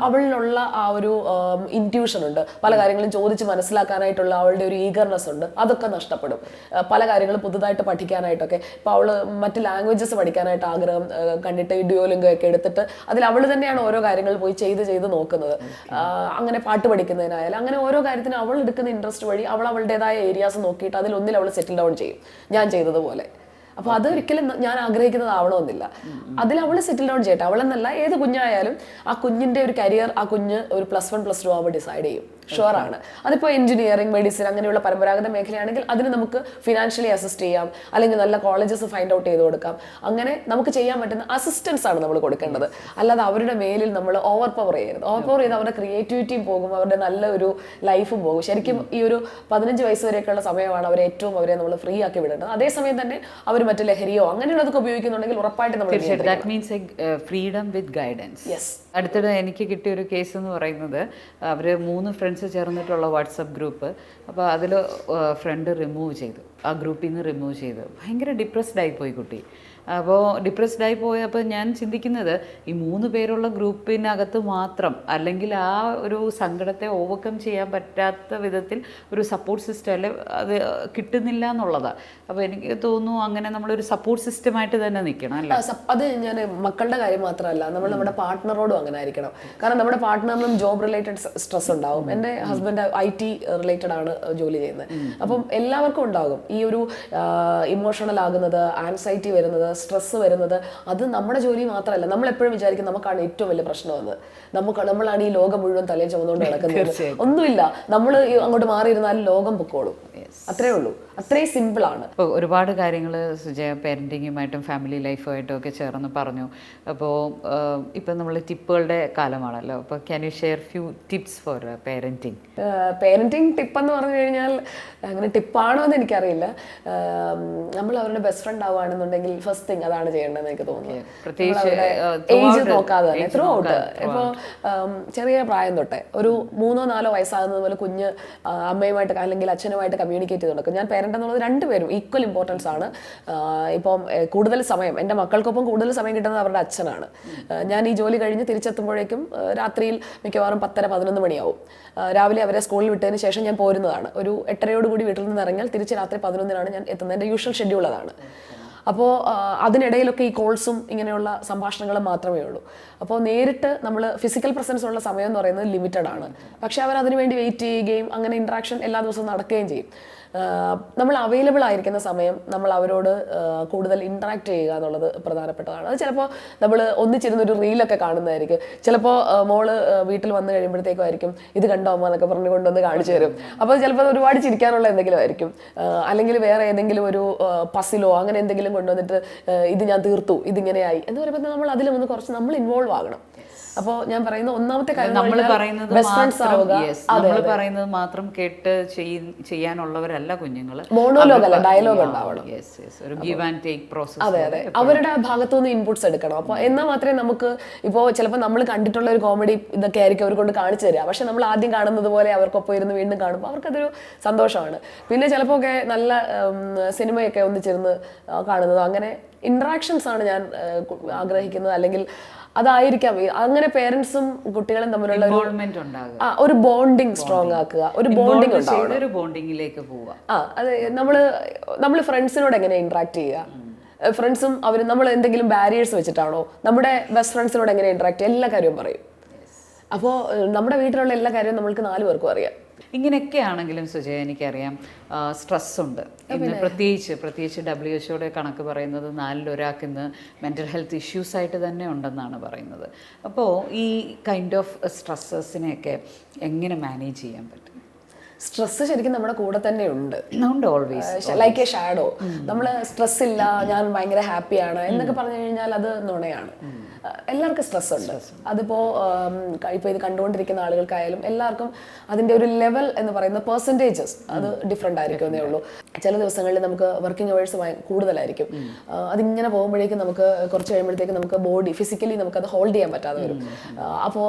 അവളിലുള്ള ആ ഒരു ഇൻറ്റ്യൂഷൻ ഉണ്ട്, പല കാര്യങ്ങളും ചോദിച്ച് മനസ്സിലാക്കാനായിട്ടുള്ള അവളുടെ ഒരു ഈഗർനെസ് ഉണ്ട്, അതൊക്കെ നഷ്ടപ്പെടും. ഇഷ്ടപ്പെടും. പല കാര്യങ്ങളും പുതുതായിട്ട് പഠിക്കാനായിട്ടൊക്കെ. ഇപ്പോൾ അവള് മറ്റ് ലാംഗ്വേജസ് പഠിക്കാനായിട്ട് ആഗ്രഹം കണ്ടിട്ട് ഈ ഡ്യുവോലിംഗോ ഒക്കെ എടുത്തിട്ട് അതിൽ അവൾ തന്നെയാണ് ഓരോ കാര്യങ്ങൾ പോയി ചെയ്ത് നോക്കുന്നത്. അങ്ങനെ പാട്ട് പഠിക്കുന്നതിനായാലും അങ്ങനെ ഓരോ കാര്യത്തിനും അവൾ എടുക്കുന്ന ഇൻട്രസ്റ്റ് വഴി അവൾ അവളുടേതായ ഏരിയാസ് നോക്കിയിട്ട് അതിലൊന്നിൽ അവൾ സെറ്റിൽ ഡൗൺ ചെയ്യും, ഞാൻ ചെയ്തതുപോലെ. അപ്പോൾ അതൊരിക്കലും ഞാൻ ആഗ്രഹിക്കുന്നതാവണമെന്നില്ല. അതിൽ അവൾ സെറ്റിൽ ഡൗൺ ചെയ്യട്ടെ. അവളെന്നല്ല, ഏത് കുഞ്ഞായാലും ആ കുഞ്ഞിൻ്റെ ഒരു കരിയർ ആ കുഞ്ഞ് ഒരു +1 +2 ആവുമ്പോൾ ഡിസൈഡ് ചെയ്യും. ഷുവറാണ്. അതിപ്പോൾ എഞ്ചിനീയറിംഗ്, മെഡിസിൻ അങ്ങനെയുള്ള പരമ്പരാഗത മേഖലയാണെങ്കിൽ അതിന് നമുക്ക് ഫിനാൻഷ്യലി അസിസ്റ്റ് ചെയ്യാം, അല്ലെങ്കിൽ നല്ല കോളേജസ് ഫൈൻഡ് ഔട്ട് ചെയ്ത് കൊടുക്കാം. അങ്ങനെ നമുക്ക് ചെയ്യാൻ പറ്റുന്ന അസിസ്റ്റൻസ് ആണ് നമ്മൾ കൊടുക്കേണ്ടത്. അല്ലാതെ അവരുടെ മേലിൽ നമ്മൾ ഓവർ പവർ ചെയ്യരുത്. ഓവർ പവർ ചെയ്ത് അവരുടെ ക്രിയേറ്റിവിറ്റിയും പോകും, അവരുടെ നല്ല ഒരു ലൈഫും പോകും. ശരിക്കും ഈ ഒരു 15 വയസ്സ് വരെയൊക്കെയുള്ള സമയമാണ് അവരെ നമ്മൾ ഫ്രീ ആക്കി വിടേണ്ടത്. അതേസമയം തന്നെ അവർ മറ്റു ലഹരിയോ അങ്ങനെയുള്ളതൊക്കെ ഉപയോഗിക്കുന്നുണ്ടെങ്കിൽ ഉറപ്പായിട്ട് നമ്മൾ ഫ്രീഡം വിത്ത് ഗൈഡൻസ്. യെസ്. അടുത്തിടെ എനിക്ക് കിട്ടിയ ഒരു കേസ് എന്ന് പറയുന്നത്, അവർ 3 ഫ്രണ്ട്സ് ചേർന്നിട്ടുള്ള വാട്സപ്പ് ഗ്രൂപ്പ്. അപ്പോൾ അതിൽ ഫ്രണ്ട് റിമൂവ് ചെയ്തു, ആ ഗ്രൂപ്പിൽ നിന്ന് റിമൂവ് ചെയ്തു. ഭയങ്കര ഡിപ്രസ്ഡ് ആയിപ്പോയി കുട്ടി. അപ്പോൾ ഡിപ്രസ്ഡ് ആയി പോയപ്പോൾ ഞാൻ ചിന്തിക്കുന്നത്, ഈ 3 പേരുള്ള ഗ്രൂപ്പിനകത്ത് മാത്രം, അല്ലെങ്കിൽ ആ ഒരു സങ്കടത്തെ ഓവർകം ചെയ്യാൻ പറ്റാത്ത വിധത്തിൽ ഒരു സപ്പോർട്ട് സിസ്റ്റം അല്ലെ അത് കിട്ടുന്നില്ല എന്നുള്ളതാണ്. അപ്പോൾ എനിക്ക് തോന്നുന്നു അങ്ങനെ നമ്മളൊരു സപ്പോർട്ട് സിസ്റ്റമായിട്ട് തന്നെ നിൽക്കണം അല്ലേ? അത് ഞാൻ മക്കളുടെ കാര്യം മാത്രമല്ല, നമ്മൾ നമ്മുടെ പാർട്ട്ണറോടും അങ്ങനെ ആയിരിക്കണം. കാരണം നമ്മുടെ പാർട്ട്ണറിനും ജോബ് റിലേറ്റഡ് സ്ട്രെസ് ഉണ്ടാവും. എൻ്റെ ഹസ്ബൻഡ് IT റിലേറ്റഡ് ആണ് ജോലി ചെയ്യുന്നത്. അപ്പം എല്ലാവർക്കും ഉണ്ടാകും ഈ ഒരു ഇമോഷണൽ ആകുന്നത്, ആൻസൈറ്റി വരുന്നത്, സ്ട്രെസ് വരുന്നത്. അത് നമ്മുടെ ജോലി മാത്രമല്ല. നമ്മൾ എപ്പോഴും വിചാരിക്കും നമുക്കാണ് ഏറ്റവും വലിയ പ്രശ്നമെന്ന്. നമ്മളാണ് ഈ ലോകം മുഴുവൻ തലയിൽ ചുമന്നുകൊണ്ട് നടക്കുന്നത്. ഒന്നുമില്ല, നമ്മൾ അങ്ങോട്ട് മാറിയിരുന്നാലും ലോകം പൊക്കോളും. അത്രേ ഉള്ളൂ. അത്രയും സിമ്പിളാണ്. ഇപ്പോൾ ഒരുപാട് കാര്യങ്ങൾ സുജയ പേരൻറ്റിങ്ങുമായിട്ടും ഫാമിലി ലൈഫുമായിട്ടും ഒക്കെ ചേർന്ന് പറഞ്ഞു. അപ്പോൾ ഇപ്പം നമ്മൾ ടിപ്പുകളുടെ കാലമാണല്ലോ. അപ്പോൾ can you share few tips for parenting? Parenting ടിപ്പെന്ന് പറഞ്ഞു കഴിഞ്ഞാൽ അങ്ങനെ ടിപ്പാണോ എന്ന് എനിക്കറിയില്ല. നമ്മൾ അവരുടെ ബെസ്റ്റ് ഫ്രണ്ട് ആവുകയാണെന്നുണ്ടെങ്കിൽ ഫസ്റ്റ് തിങ് അതാണ് ചെയ്യേണ്ടതെന്ന് എനിക്ക് തോന്നുന്നു. പ്രത്യേകിച്ച് ഏജ് നോക്കാതെ തന്നെ ത്രൂ ഔട്ട്. ഇപ്പോൾ ചെറിയ പ്രായം തൊട്ടേ ഒരു 3-4 വയസ്സാകുന്നത് പോലെ കുഞ്ഞ് അമ്മയുമായിട്ട് അല്ലെങ്കിൽ അച്ഛനുമായിട്ട് കമ്മ്യൂണിക്കേറ്റ് ചെയ്ത് നടക്കും. ഞാൻ പേരൻ്റ് എന്നുള്ളത് 2 പേരും ഈക്വൽ ഇമ്പോർട്ടൻസ് ആണ്. ഇപ്പം കൂടുതൽ സമയം എൻ്റെ മക്കൾക്കൊപ്പം കൂടുതൽ സമയം കിട്ടുന്നത് അവരുടെ അച്ഛനാണ്. ഞാൻ ഈ ജോലി കഴിഞ്ഞ് തിരിച്ചെത്തുമ്പോഴേക്കും രാത്രിയിൽ മിക്കവാറും 10-11 മണിയാവും. രാവിലെ അവരെ സ്കൂളിൽ വിട്ടതിന് ശേഷം ഞാൻ പോരുന്നതാണ്. ഒരു 8:30 കൂടി വീട്ടിൽ നിന്ന് ഇറങ്ങിയാൽ തിരിച്ച് രാത്രി 11-നാണ് ഞാൻ എത്തുന്നത്. എൻ്റെ യൂഷ്വൽ ഷെഡ്യൂൾ അതാണ്. അപ്പോൾ അതിനിടയിലൊക്കെ ഈ കോൾസും ഇങ്ങനെയുള്ള സംഭാഷണങ്ങളും മാത്രമേ ഉള്ളൂ. അപ്പോൾ നേരിട്ട് നമ്മൾ ഫിസിക്കൽ പ്രസൻസ് ഉള്ള സമയം എന്ന് പറയുന്നത് ലിമിറ്റഡ് ആണ്. പക്ഷേ അവർ അതിനു വേണ്ടി വെയിറ്റ് ചെയ്യുകയും അങ്ങനെ ഇൻട്രാക്ഷൻ എല്ലാ ദിവസവും നടക്കുകയും ചെയ്യും. നമ്മൾ അവൈലബിൾ ആയിരിക്കുന്ന സമയം നമ്മൾ അവരോട് കൂടുതൽ ഇൻട്രാക്ട് ചെയ്യുക എന്നുള്ളത് പ്രധാനപ്പെട്ടതാണ്. അത് ചിലപ്പോൾ നമ്മൾ ഒന്നിച്ചിരുന്നൊരു റീലൊക്കെ കാണുന്നതായിരിക്കും. ചിലപ്പോൾ മോള് വീട്ടിൽ വന്നു കഴിയുമ്പോഴത്തേക്കും ആയിരിക്കും ഇത് കണ്ടോ അമ്മ എന്നൊക്കെ പറഞ്ഞു കൊണ്ടുവന്ന് കാണിച്ചു തരും. അപ്പോൾ ചിലപ്പോൾ ഒരുപാട് ചിരിക്കാനുള്ള എന്തെങ്കിലും ആയിരിക്കും. അല്ലെങ്കിൽ വേറെ ഏതെങ്കിലും ഒരു പസിലോ അങ്ങനെ എന്തെങ്കിലും കൊണ്ടുവന്നിട്ട് ഇത് ഞാൻ തീർത്തു, ഇതിങ്ങനെയായി എന്ന് പറയുമ്പോൾ നമ്മൾ അതിലൊന്ന് കുറച്ച് നമ്മൾ ഇൻവോൾവ് ആകണം. അപ്പോൾ ഞാൻ പറയുന്ന ഒന്നാമത്തെ കാര്യം നമ്മൾ പറയുന്നത് മാത്രം കേട്ട് ചെയ്യാനുള്ളവരല്ല കുഞ്ഞുങ്ങൾ. മോണോലോഗ് അല്ല, ഡയലോഗ് ഉണ്ടാവണം. ഒരു ഗിവ് ആൻഡ് ടേക്ക് പ്രോസസ്. അതെ, അവരുടെ ഭാഗത്തുനിന്ന് ഇൻപുട്സ് എടുക്കണം. അപ്പോൾ എന്നാൽ മാത്രമേ നമുക്ക് ഇപ്പോൾ ചിലപ്പോൾ നമ്മൾ കണ്ടിട്ടുള്ള ഒരു കോമഡി ഇതൊക്കെ ആയിരിക്കും അവർ കൊണ്ട് കാണിച്ചു തരിക. പക്ഷെ നമ്മൾ ആദ്യം കാണുന്നത് പോലെ അവർക്കൊപ്പം ഇരുന്ന് വീണ്ടും കാണുമ്പോൾ അവർക്കതൊരു സന്തോഷമാണ്. പിന്നെ ചിലപ്പോൾ ഒക്കെ നല്ല സിനിമയൊക്കെ ഒന്നിച്ചിരുന്ന് കാണുന്നത്, അങ്ങനെ ഇൻട്രാക്ഷൻസ് ആണ് ഞാൻ ആഗ്രഹിക്കുന്നത്. അല്ലെങ്കിൽ അതായിരിക്കാം അങ്ങനെ പേരൻസും കുട്ടികളും തമ്മിലുള്ള ഒരു ബോണ്ടിങ് സ്ട്രോങ് ആക്കുക, ഒരു ബോണ്ടിങ് ഉണ്ടാവും, ഒരു ബോണ്ടിങ്ങിലേക്ക് പോവുക. അത് നമ്മൾ ഫ്രണ്ട്സിനോട് എങ്ങനെ ഇന്ററാക്ട് ചെയ്യുക, ഫ്രണ്ട്സും അവരും നമ്മൾ എന്തെങ്കിലും ബാരിയേഴ്സ് വെച്ചിട്ടാണോ, നമ്മുടെ ബെസ്റ്റ് ഫ്രണ്ട്സിനോട് എങ്ങനെ ഇന്ററാക്ട് ചെയ്യുക, എല്ലാ കാര്യവും പറയും. അപ്പോൾ നമ്മുടെ വീട്ടിലുള്ള എല്ലാ കാര്യവും നമ്മൾക്ക് 4 പേർക്കും അറിയാം. ഇങ്ങനെയൊക്കെ ആണെങ്കിലും സുജയ എനിക്കറിയാം സ്ട്രെസ്സുണ്ട്. ഇന്ന് പ്രത്യേകിച്ച് WHO കണക്ക് പറയുന്നത് 4-ൽ ഒരാൾക്ക് ഇന്ന് മെൻ്റൽ ഹെൽത്ത് ഇഷ്യൂസായിട്ട് തന്നെ ഉണ്ടെന്നാണ് പറയുന്നത്. അപ്പോൾ ഈ കൈൻഡ് ഓഫ് സ്ട്രെസ്സസിനെയൊക്കെ എങ്ങനെ മാനേജ് ചെയ്യാൻ പറ്റും? സ്ട്രെസ് ശരിക്കും നമ്മുടെ കൂടെ തന്നെ ഉണ്ട്, ഓൾവേസ് ലൈക്ക് എ ഷാഡോ. നമ്മൾ സ്ട്രെസ് ഇല്ല, ഞാൻ ഭയങ്കര ഹാപ്പിയാണ് എന്നൊക്കെ പറഞ്ഞു കഴിഞ്ഞാൽ അത് നുണയാണ്. എല്ലാവർക്കും സ്ട്രെസ് ഉണ്ട്. അതിപ്പോൾ ഇത് കണ്ടുകൊണ്ടിരിക്കുന്ന ആളുകൾക്കായാലും എല്ലാവർക്കും അതിൻ്റെ ഒരു ലെവൽ എന്ന് പറയുന്ന പെർസെൻറ്റേജസ് അത് ഡിഫറെൻ്റ് ആയിരിക്കുമെന്നേ ഉള്ളൂ. ചില ദിവസങ്ങളിൽ നമുക്ക് വർക്കിംഗ് അവേഴ്സ് കൂടുതലായിരിക്കും. അതിങ്ങനെ പോകുമ്പോഴേക്കും നമുക്ക് കുറച്ച് കഴിയുമ്പോഴത്തേക്കും നമുക്ക് ബോഡി ഫിസിക്കലി നമുക്കത് ഹോൾഡ് ചെയ്യാൻ പറ്റാതെ വരും. അപ്പോൾ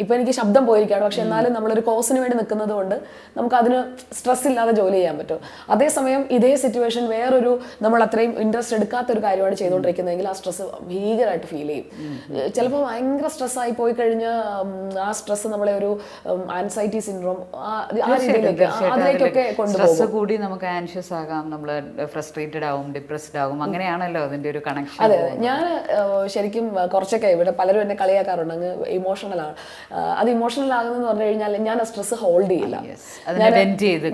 ഇപ്പോൾ എനിക്ക് ശബ്ദം പോയിരിക്കുകയാണ്, പക്ഷെ എന്നാലും നമ്മളൊരു കോസിന് വേണ്ടി നിൽക്കുന്നത് കൊണ്ട് നമുക്ക് അതിന് സ്ട്രെസ് ഇല്ലാതെ ജോലി ചെയ്യാൻ പറ്റും. അതേസമയം ഇതേ സിറ്റുവേഷൻ വേറൊരു നമ്മൾ അത്രയും ഇൻട്രസ്റ്റ് എടുക്കാത്ത ഒരു കാര്യമാണ് ചെയ്തുകൊണ്ടിരിക്കുന്നതെങ്കിൽ ആ സ്ട്രെസ് ഭീകരമായിട്ട് ഫീൽ ചെയ്യും. ചിലപ്പോൾ ഭയങ്കര സ്ട്രെസ് ആയി പോയി കഴിഞ്ഞാൽ ആ സ്ട്രെസ് നമ്മളെ ഒരു ആൻസൈറ്റി സിൻഡ്രോം ആ രീതിയിലേക്ക് അതിലേക്കൊക്കെ കൊണ്ടുപോകും. കൂടി നമുക്ക് ആൻഷ്യസ് ആകാം, നമ്മൾ ഫ്രസ്ട്രേറ്റഡ് ആവും, ഡിപ്രസ്ഡ് ആവും, അങ്ങനെയാണല്ലോ അതിന്റെ ഒരു കണക്ഷൻ. അതെ, ഞാൻ ശരിക്കും കുറച്ചൊക്കെ ഇവിടെ പലരും എന്നെ കളിയാക്കാറുണ്ട്, അങ്ങ് ഇമോഷണൽ ആണ്. അത് ഇമോഷണൽ ആകുന്നതെന്ന് പറഞ്ഞു കഴിഞ്ഞാൽ ഞാൻ ആ സ്ട്രെസ് ഹോൾഡ് ചെയ്യില്ല,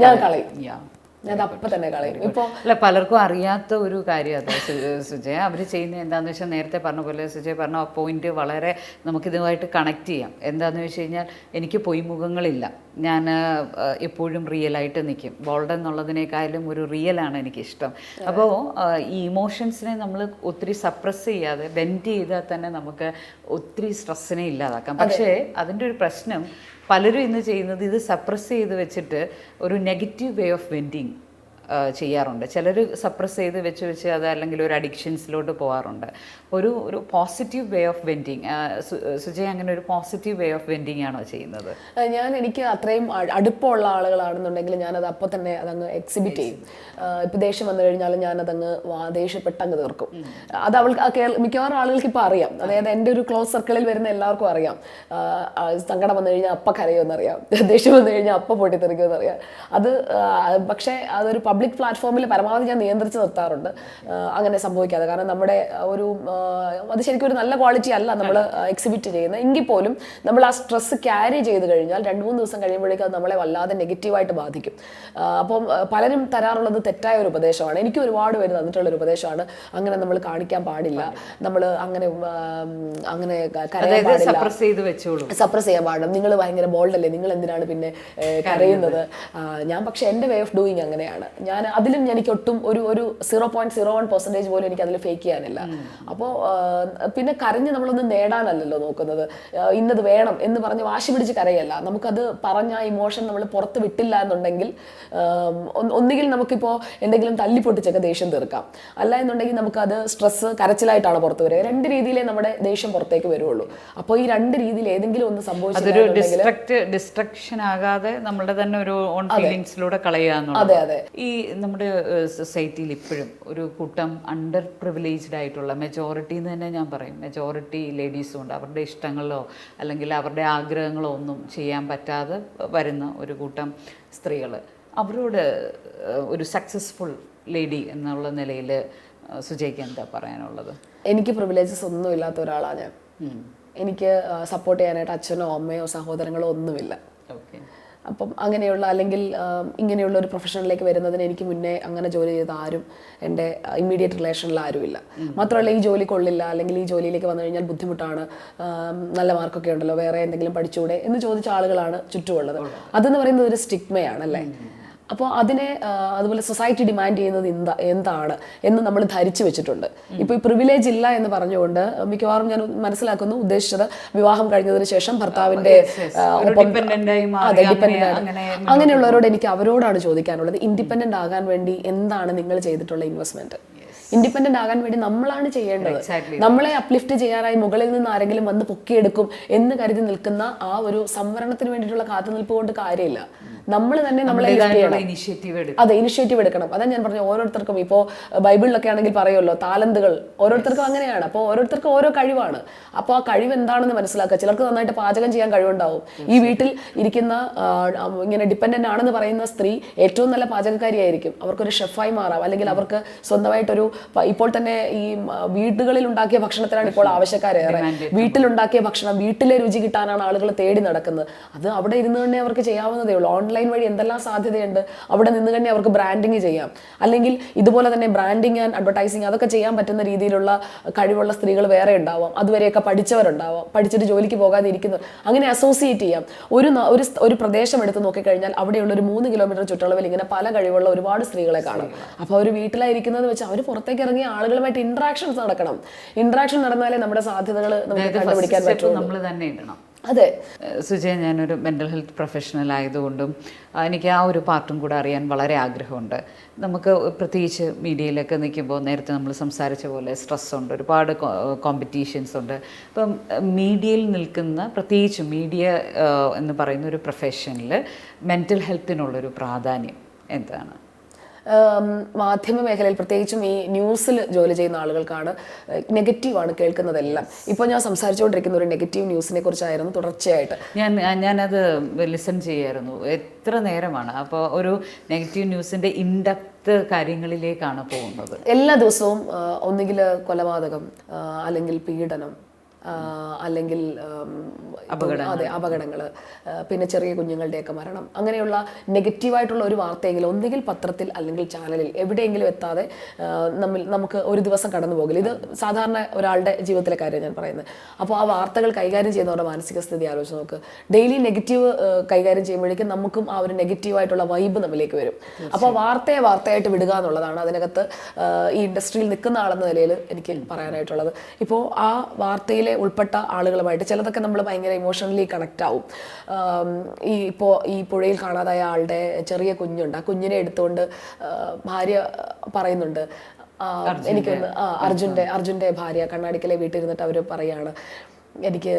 ഞാൻ കളയും, ഞാൻ അപ്പം തന്നെ കളയും. ഇപ്പോൾ അല്ല, പലർക്കും അറിയാത്ത ഒരു കാര്യം അത് സുജയ, അവർ ചെയ്യുന്നത് എന്താണെന്ന് വെച്ചാൽ നേരത്തെ പറഞ്ഞ പോലെ സുജയ പറഞ്ഞ ആ പോയിന്റ് വളരെ നമുക്കിതുമായിട്ട് കണക്ട് ചെയ്യാം. എന്താണെന്ന് വെച്ച് കഴിഞ്ഞാൽ എനിക്ക് പൊയ്മുഖങ്ങളില്ല, ഞാൻ എപ്പോഴും റിയലായിട്ട് നിൽക്കും. ബോൾഡ് എന്നുള്ളതിനേക്കാളും ഒരു റിയലാണ് എനിക്കിഷ്ടം. അപ്പോൾ ഈ ഇമോഷൻസിനെ നമ്മൾ ഒത്തിരി സപ്രസ് ചെയ്യാതെ ബെൻഡ് ചെയ്താൽ തന്നെ നമുക്ക് ഒത്തിരി സ്ട്രെസ്സിനെ ഇല്ലാതാക്കാം. പക്ഷേ അതിൻ്റെ ഒരു പ്രശ്നം പലരും ഇന്ന് ചെയ്യുന്നത് ഇത് സപ്രസ് ചെയ്ത് വെച്ചിട്ട് ഒരു നെഗറ്റീവ് വേ ഓഫ് വെൻറ്റിങ് ചെയ്യാറുണ്ട്. ചിലർ സപ്രസ് ചെയ്ത് വെച്ച് അത് അല്ലെങ്കിൽ ഒരു അഡിക്ഷൻസിലോട്ട് പോകാറുണ്ട്. ഒരു positive way of venting, Sujay അങ്ങനെ ഒരു പോസിറ്റീവ് വേ ഓഫ് വെൻറ്റിങ് ആണോ ചെയ്യുന്നത്? എനിക്ക് അത്രയും അടുപ്പമുള്ള ആളുകളാണെന്നുണ്ടെങ്കിൽ ഞാനത് അപ്പോൾ തന്നെ അതങ്ങ് എക്സിബിറ്റ് ചെയ്യും. ഇപ്പം ദേഷ്യം വന്നു കഴിഞ്ഞാൽ ഞാനതങ്ങ് ദേഷ്യപ്പെട്ടങ്ങ് തീർക്കും. അത് മിക്കവാറും ആളുകൾക്ക് ഇപ്പോൾ അറിയാം. അതായത് എൻ്റെ ഒരു ക്ലോസ് സർക്കിളിൽ വരുന്ന എല്ലാവർക്കും അറിയാം. സങ്കടം വന്നു കഴിഞ്ഞാൽ അപ്പം കരയുമെന്നറിയാം, ദേഷ്യം വന്നു കഴിഞ്ഞാൽ അപ്പം പൊട്ടിത്തെറിക്കുമെന്നറിയാം. അത് പക്ഷേ അതൊരു പബ്ലിക് പ്ലാറ്റ്ഫോമിൽ പരമാവധി ഞാൻ നിയന്ത്രിച്ച് നിർത്താറുണ്ട് അങ്ങനെ സംഭവിക്കാതെ. കാരണം നമ്മുടെ ഒരു അത് ശരിക്കും ഒരു നല്ല ക്വാളിറ്റി അല്ല നമ്മൾ എക്സിബിറ്റ് ചെയ്യുന്നത്. എങ്കിൽ പോലും നമ്മൾ ആ സ്ട്രെസ് ക്യാരി ചെയ്ത് കഴിഞ്ഞാൽ 2-3 ദിവസം കഴിയുമ്പോഴേക്കും അത് നമ്മളെ വല്ലാതെ നെഗറ്റീവായിട്ട് ബാധിക്കും. അപ്പം പലരും തരാറുള്ളത് തെറ്റായ ഒരു ഉപദേശമാണ്. എനിക്ക് ഒരുപാട് പേര് തന്നിട്ടുള്ളൊരു ഉപദേശമാണ്, അങ്ങനെ നമ്മൾ കാണിക്കാൻ പാടില്ല, നമ്മൾ അങ്ങനെ കരയാൻ പാടില്ല, സപ്രസ് ചെയ്യാൻ പാടില്ല, നിങ്ങൾ ഭയങ്കര ബോൾഡ് അല്ലേ, നിങ്ങൾ എന്തിനാണ് പിന്നെ കരയുന്നത്. ഞാൻ പക്ഷേ എൻ്റെ വേ ഓഫ് ഡൂയിങ് അങ്ങനെയാണ്. ഞാൻ അതിലും എനിക്ക് ഒട്ടും ഒരു 0.01% പോലും എനിക്ക് അതിൽ ഫേക്ക് ചെയ്യാനില്ല. അപ്പോൾ പിന്നെ കരഞ്ഞ് നമ്മളൊന്നും നേടാനല്ലല്ലോ നോക്കുന്നത്, ഇന്നത് വേണം എന്ന് പറഞ്ഞ് വാശി പിടിച്ച് കരയല്ല. നമുക്കത് പറഞ്ഞ ഇമോഷൻ നമ്മൾ പുറത്ത് വിട്ടില്ല എന്നുണ്ടെങ്കിൽ ഒന്നുകിൽ നമുക്കിപ്പോൾ എന്തെങ്കിലും തല്ലിപ്പൊട്ടിച്ചൊക്കെ ദേഷ്യം തീർക്കാം, അല്ല എന്നുണ്ടെങ്കിൽ നമുക്കത് സ്ട്രെസ് കരച്ചിലായിട്ടാണ് പുറത്ത് വരിക. 2 രീതിയിലേ നമ്മുടെ ദേഷ്യം പുറത്തേക്ക് വരുള്ളൂ. അപ്പോൾ ഈ 2 രീതിയിൽ ഏതെങ്കിലും ഒന്ന് സംഭവിച്ചിട്ടുണ്ടെങ്കിൽ ഡിസ്ട്രക്ഷൻ ആകാതെ നമ്മുടെ തന്നെ ഒരു ഓൺ ഫീലിംഗ്സിലൂടെ കളയാന്നുള്ളത്. അതെ അതെ. ഈ നമ്മുടെ സൊസൈറ്റിയിൽ ഇപ്പോഴും ഒരു കൂട്ടം അണ്ടർ പ്രിവിലേജ്ഡ് ആയിട്ടുള്ള മെജോറിറ്റി എന്ന് തന്നെ ഞാൻ പറയും, മെജോറിറ്റി ലേഡീസും ഉണ്ട്. അവരുടെ ഇഷ്ടങ്ങളോ അല്ലെങ്കിൽ അവരുടെ ആഗ്രഹങ്ങളോ ഒന്നും ചെയ്യാൻ പറ്റാതെ വരുന്ന ഒരു കൂട്ടം സ്ത്രീകൾ, അവരോട് ഒരു സക്സസ്ഫുൾ ലേഡി എന്നുള്ള നിലയിൽ സുജയ്ക്ക് എന്താ പറയാനുള്ളത്? എനിക്ക് പ്രിവിലേജസ് ഒന്നും ഇല്ലാത്ത ഒരാളാണ് ഞാൻ. എനിക്ക് സപ്പോർട്ട് ചെയ്യാനായിട്ട് അച്ഛനോ അമ്മയോ സഹോദരങ്ങളോ ഒന്നുമില്ല. ഓക്കെ. അപ്പം അങ്ങനെയുള്ള അല്ലെങ്കിൽ ഇങ്ങനെയുള്ള ഒരു പ്രൊഫഷനിലേക്ക് വരുന്നതിന് എനിക്ക് മുന്നേ അങ്ങനെ ജോലി ചെയ്ത ആരും എൻ്റെ ഇമ്മീഡിയറ്റ് റിലേഷനിൽ ആരുമില്ല. മാത്രമല്ല ഈ ജോലി കൊള്ളില്ല, അല്ലെങ്കിൽ ഈ ജോലിയിലേക്ക് വന്നു കഴിഞ്ഞാൽ ബുദ്ധിമുട്ടാണ്, നല്ല മാർക്കൊക്കെ ഉണ്ടല്ലോ, വേറെ എന്തെങ്കിലും പഠിച്ചുകൂടെ എന്ന് ചോദിച്ച ആളുകളാണ് ചുറ്റുമുള്ളത്. അതെന്ന് പറയുന്നത് ഒരു സ്റ്റിഗ്മയാണല്ലേ. അപ്പോൾ അതിനെ അതുപോലെ സൊസൈറ്റി ഡിമാൻഡ് ചെയ്യുന്നത് എന്താണ് എന്ന് നമ്മൾ ധരിച്ചു വെച്ചിട്ടുണ്ട്. ഇപ്പോൾ ഈ പ്രിവിലേജ് ഇല്ല എന്ന് പറഞ്ഞുകൊണ്ട് മിക്കവാറും ഞാൻ മനസ്സിലാക്കുന്നു ഉദ്ദേശിച്ചത് വിവാഹം കഴിഞ്ഞതിന് ശേഷം ഭർത്താവിൻ്റെ അങ്ങനെയുള്ളവരോട് എനിക്ക് അവരോടാണ് ചോദിക്കാനുള്ളത്, ഇൻഡിപെൻഡന്റ് ആകാൻ വേണ്ടി എന്താണ് നിങ്ങൾ ചെയ്തിട്ടുള്ള ഇൻവെസ്റ്റ്മെന്റ്? ഇൻഡിപെൻഡന്റ് ആകാൻ വേണ്ടി നമ്മളാണ് ചെയ്യേണ്ടത്. നമ്മളെ അപ്ലിഫ്റ്റ് ചെയ്യാനായി മുകളിൽ നിന്ന് ആരെങ്കിലും വന്ന് പൊക്കിയെടുക്കും എന്ന് കരുതി നിൽക്കുന്ന ആ ഒരു സംവരണത്തിന് വേണ്ടിയിട്ടുള്ള കാത്തുനിൽപ്പ് കൊണ്ട് കാര്യമില്ല. നമ്മൾ തന്നെ നമ്മളെ ഇനിഷ്യേറ്റീവ് എടുക്കണം. അതാ ഞാൻ പറഞ്ഞു, ഓരോരുത്തർക്കും ഇപ്പോൾ ബൈബിളിലൊക്കെ ആണെങ്കിൽ പറയുമല്ലോ താലന്തുകൾ, ഓരോരുത്തർക്കും അങ്ങനെയാണ്. അപ്പോൾ ഓരോരുത്തർക്കും ഓരോ കഴിവാണ്. അപ്പോൾ ആ കഴിവ് എന്താണെന്ന് മനസ്സിലാക്കുക. ചിലർക്ക് നന്നായിട്ട് പാചകം ചെയ്യാൻ കഴിവുണ്ടാവും. ഈ വീട്ടിൽ ഇരിക്കുന്ന ഇങ്ങനെ ഡിപ്പെൻഡന്റ് ആണെന്ന് പറയുന്ന സ്ത്രീ ഏറ്റവും നല്ല പാചകക്കാരിയായിരിക്കും. അവർക്കൊരു ഷെഫായി മാറാം, അല്ലെങ്കിൽ അവർക്ക് സ്വന്തമായിട്ടൊരു ഇപ്പോൾ തന്നെ ഈ വീടുകളിൽ ഉണ്ടാക്കിയ ഭക്ഷണത്തിനാണ് ഇപ്പോൾ ആവശ്യക്കാരേറെ. വീട്ടിലുണ്ടാക്കിയ ഭക്ഷണം, വീട്ടിലെ രുചി കിട്ടാനാണ് ആളുകൾ തേടി നടക്കുന്നത്. അത് അവിടെ ഇരുന്ന് തന്നെ അവർക്ക് ചെയ്യാവുന്നതേ ഉള്ളൂ. ഓൺലൈൻ വഴി എന്തെല്ലാം സാധ്യതയുണ്ട്. അവിടെ നിന്ന് തന്നെ അവർക്ക് ബ്രാൻഡിങ് ചെയ്യാം. അല്ലെങ്കിൽ ഇതുപോലെ തന്നെ ബ്രാൻഡിങ് ആൻഡ് അഡ്വർടൈസിങ് അതൊക്കെ ചെയ്യാൻ പറ്റുന്ന രീതിയിലുള്ള കഴിവുള്ള സ്ത്രീകൾ വേറെ ഉണ്ടാവാം. അതുവരെയൊക്കെ പഠിച്ചവരുണ്ടാവാം, പഠിച്ചിട്ട് ജോലിക്ക് പോകാതെ ഇരിക്കുന്നവർ. അങ്ങനെ അസോസിയേറ്റ് ചെയ്യാം. ഒരു പ്രദേശം എടുത്ത് നോക്കിക്കഴിഞ്ഞാൽ അവിടെയുള്ള ഒരു 3 കിലോമീറ്റർ ചുറ്റളവിൽ ഇങ്ങനെ പല കഴിവുള്ള ഒരുപാട് സ്ത്രീകളെ കാണാം. അപ്പോൾ അവർ വീട്ടിലായിരിക്കുന്നത് വെച്ച് അവർ പുറത്തേക്ക് ഇറങ്ങിയ ആളുകളുമായിട്ട് ഇന്ററാക്ഷൻസ് നടക്കണം. ഇന്ററാക്ഷൻ നടന്നാലേ നമ്മുടെ സാധ്യതകൾ നമുക്ക് കണ്ടുപിടിക്കാൻ പറ്റും. നമ്മൾ തന്നെ ഇടണം. അതെ സുജയ, ഞാനൊരു മെൻ്റൽ ഹെൽത്ത് പ്രൊഫഷണൽ ആയതുകൊണ്ടും എനിക്ക് ആ ഒരു പാർട്ടും കൂടെ അറിയാൻ വളരെ ആഗ്രഹമുണ്ട്. നമുക്ക് പ്രത്യേകിച്ച് മീഡിയയിലൊക്കെ നിൽക്കുമ്പോൾ നേരത്തെ നമ്മൾ സംസാരിച്ച പോലെ സ്ട്രെസ്സുണ്ട്, ഒരുപാട് കോമ്പറ്റീഷൻസ് ഉണ്ട്. അപ്പം മീഡിയയിൽ നിൽക്കുന്ന, പ്രത്യേകിച്ച് മീഡിയ എന്ന് പറയുന്ന ഒരു പ്രൊഫഷനിൽ മെൻ്റൽ ഹെൽത്തിനുള്ളൊരു പ്രാധാന്യം എന്താണ്? മാധ്യമ മേഖലയിൽ പ്രത്യേകിച്ചും ഈ ന്യൂസിൽ ജോലി ചെയ്യുന്ന ആളുകൾക്കാണ് നെഗറ്റീവാണ് കേൾക്കുന്നതെല്ലാം. ഇപ്പോൾ ഞാൻ സംസാരിച്ചുകൊണ്ടിരിക്കുന്ന ഒരു നെഗറ്റീവ് ന്യൂസിനെ കുറിച്ചായിരുന്നു തുടർച്ചയായിട്ട്. ഞാനത് ലിസൺ ചെയ്യായിരുന്നു. എത്ര നേരമാണ് അപ്പോൾ ഒരു നെഗറ്റീവ് ന്യൂസിൻ്റെ ഇൻഡെപ്ത് കാര്യങ്ങളിലേക്കാണ് പോകുന്നത്. എല്ലാ ദിവസവും ഒന്നുകിൽ കൊലപാതകം, അല്ലെങ്കിൽ പീഡനം, അല്ലെങ്കിൽ അതെ അപകടങ്ങൾ, പിന്നെ ചെറിയ കുഞ്ഞുങ്ങളുടെയൊക്കെ മരണം, അങ്ങനെയുള്ള നെഗറ്റീവായിട്ടുള്ള ഒരു വാർത്തയെങ്കിലും ഒന്നുകിൽ പത്രത്തിൽ അല്ലെങ്കിൽ ചാനലിൽ എവിടെയെങ്കിലും എത്താതെ നമുക്ക് ഒരു ദിവസം കടന്നു പോകില്ല. ഇത് സാധാരണ ഒരാളുടെ ജീവിതത്തിലെ കാര്യം ഞാൻ പറയുന്നത്. അപ്പോൾ ആ വാർത്തകൾ കൈകാര്യം ചെയ്യുന്നവരുടെ മാനസിക സ്ഥിതി ആലോചിച്ച് നോക്ക്. ഡെയിലി നെഗറ്റീവ് കൈകാര്യം ചെയ്യുമ്പോഴേക്കും നമുക്കും ആ ഒരു നെഗറ്റീവായിട്ടുള്ള വൈബ് നമ്മിലേക്ക് വരും. അപ്പോൾ വാർത്തയായിട്ട് വിടുക എന്നുള്ളതാണ് അതിനകത്ത് ഈ ഇൻഡസ്ട്രിയിൽ നിൽക്കുന്ന ആളെന്ന നിലയിൽ എനിക്ക് പറയാനായിട്ടുള്ളത്. ഇപ്പോൾ ആ വാർത്തയിലെ ഉൾപ്പെട്ട ആളുകളുമായിട്ട് ചിലതൊക്കെ നമ്മൾ ഭയങ്കര ഇമോഷണലി കണക്റ്റ് ആവും. ഈ പുഴയിൽ കാണാതായ ആളുടെ ചെറിയ കുഞ്ഞുണ്ട്, ആ കുഞ്ഞിനെ എടുത്തുകൊണ്ട് ഭാര്യ പറയുന്നുണ്ട്, എനിക്കൊന്ന് അർജുൻ്റെ ഭാര്യ കണ്ണാടിക്കലെ വീട്ടിലിരുന്നിട്ട് അവർ പറയാണ്, എനിക്ക്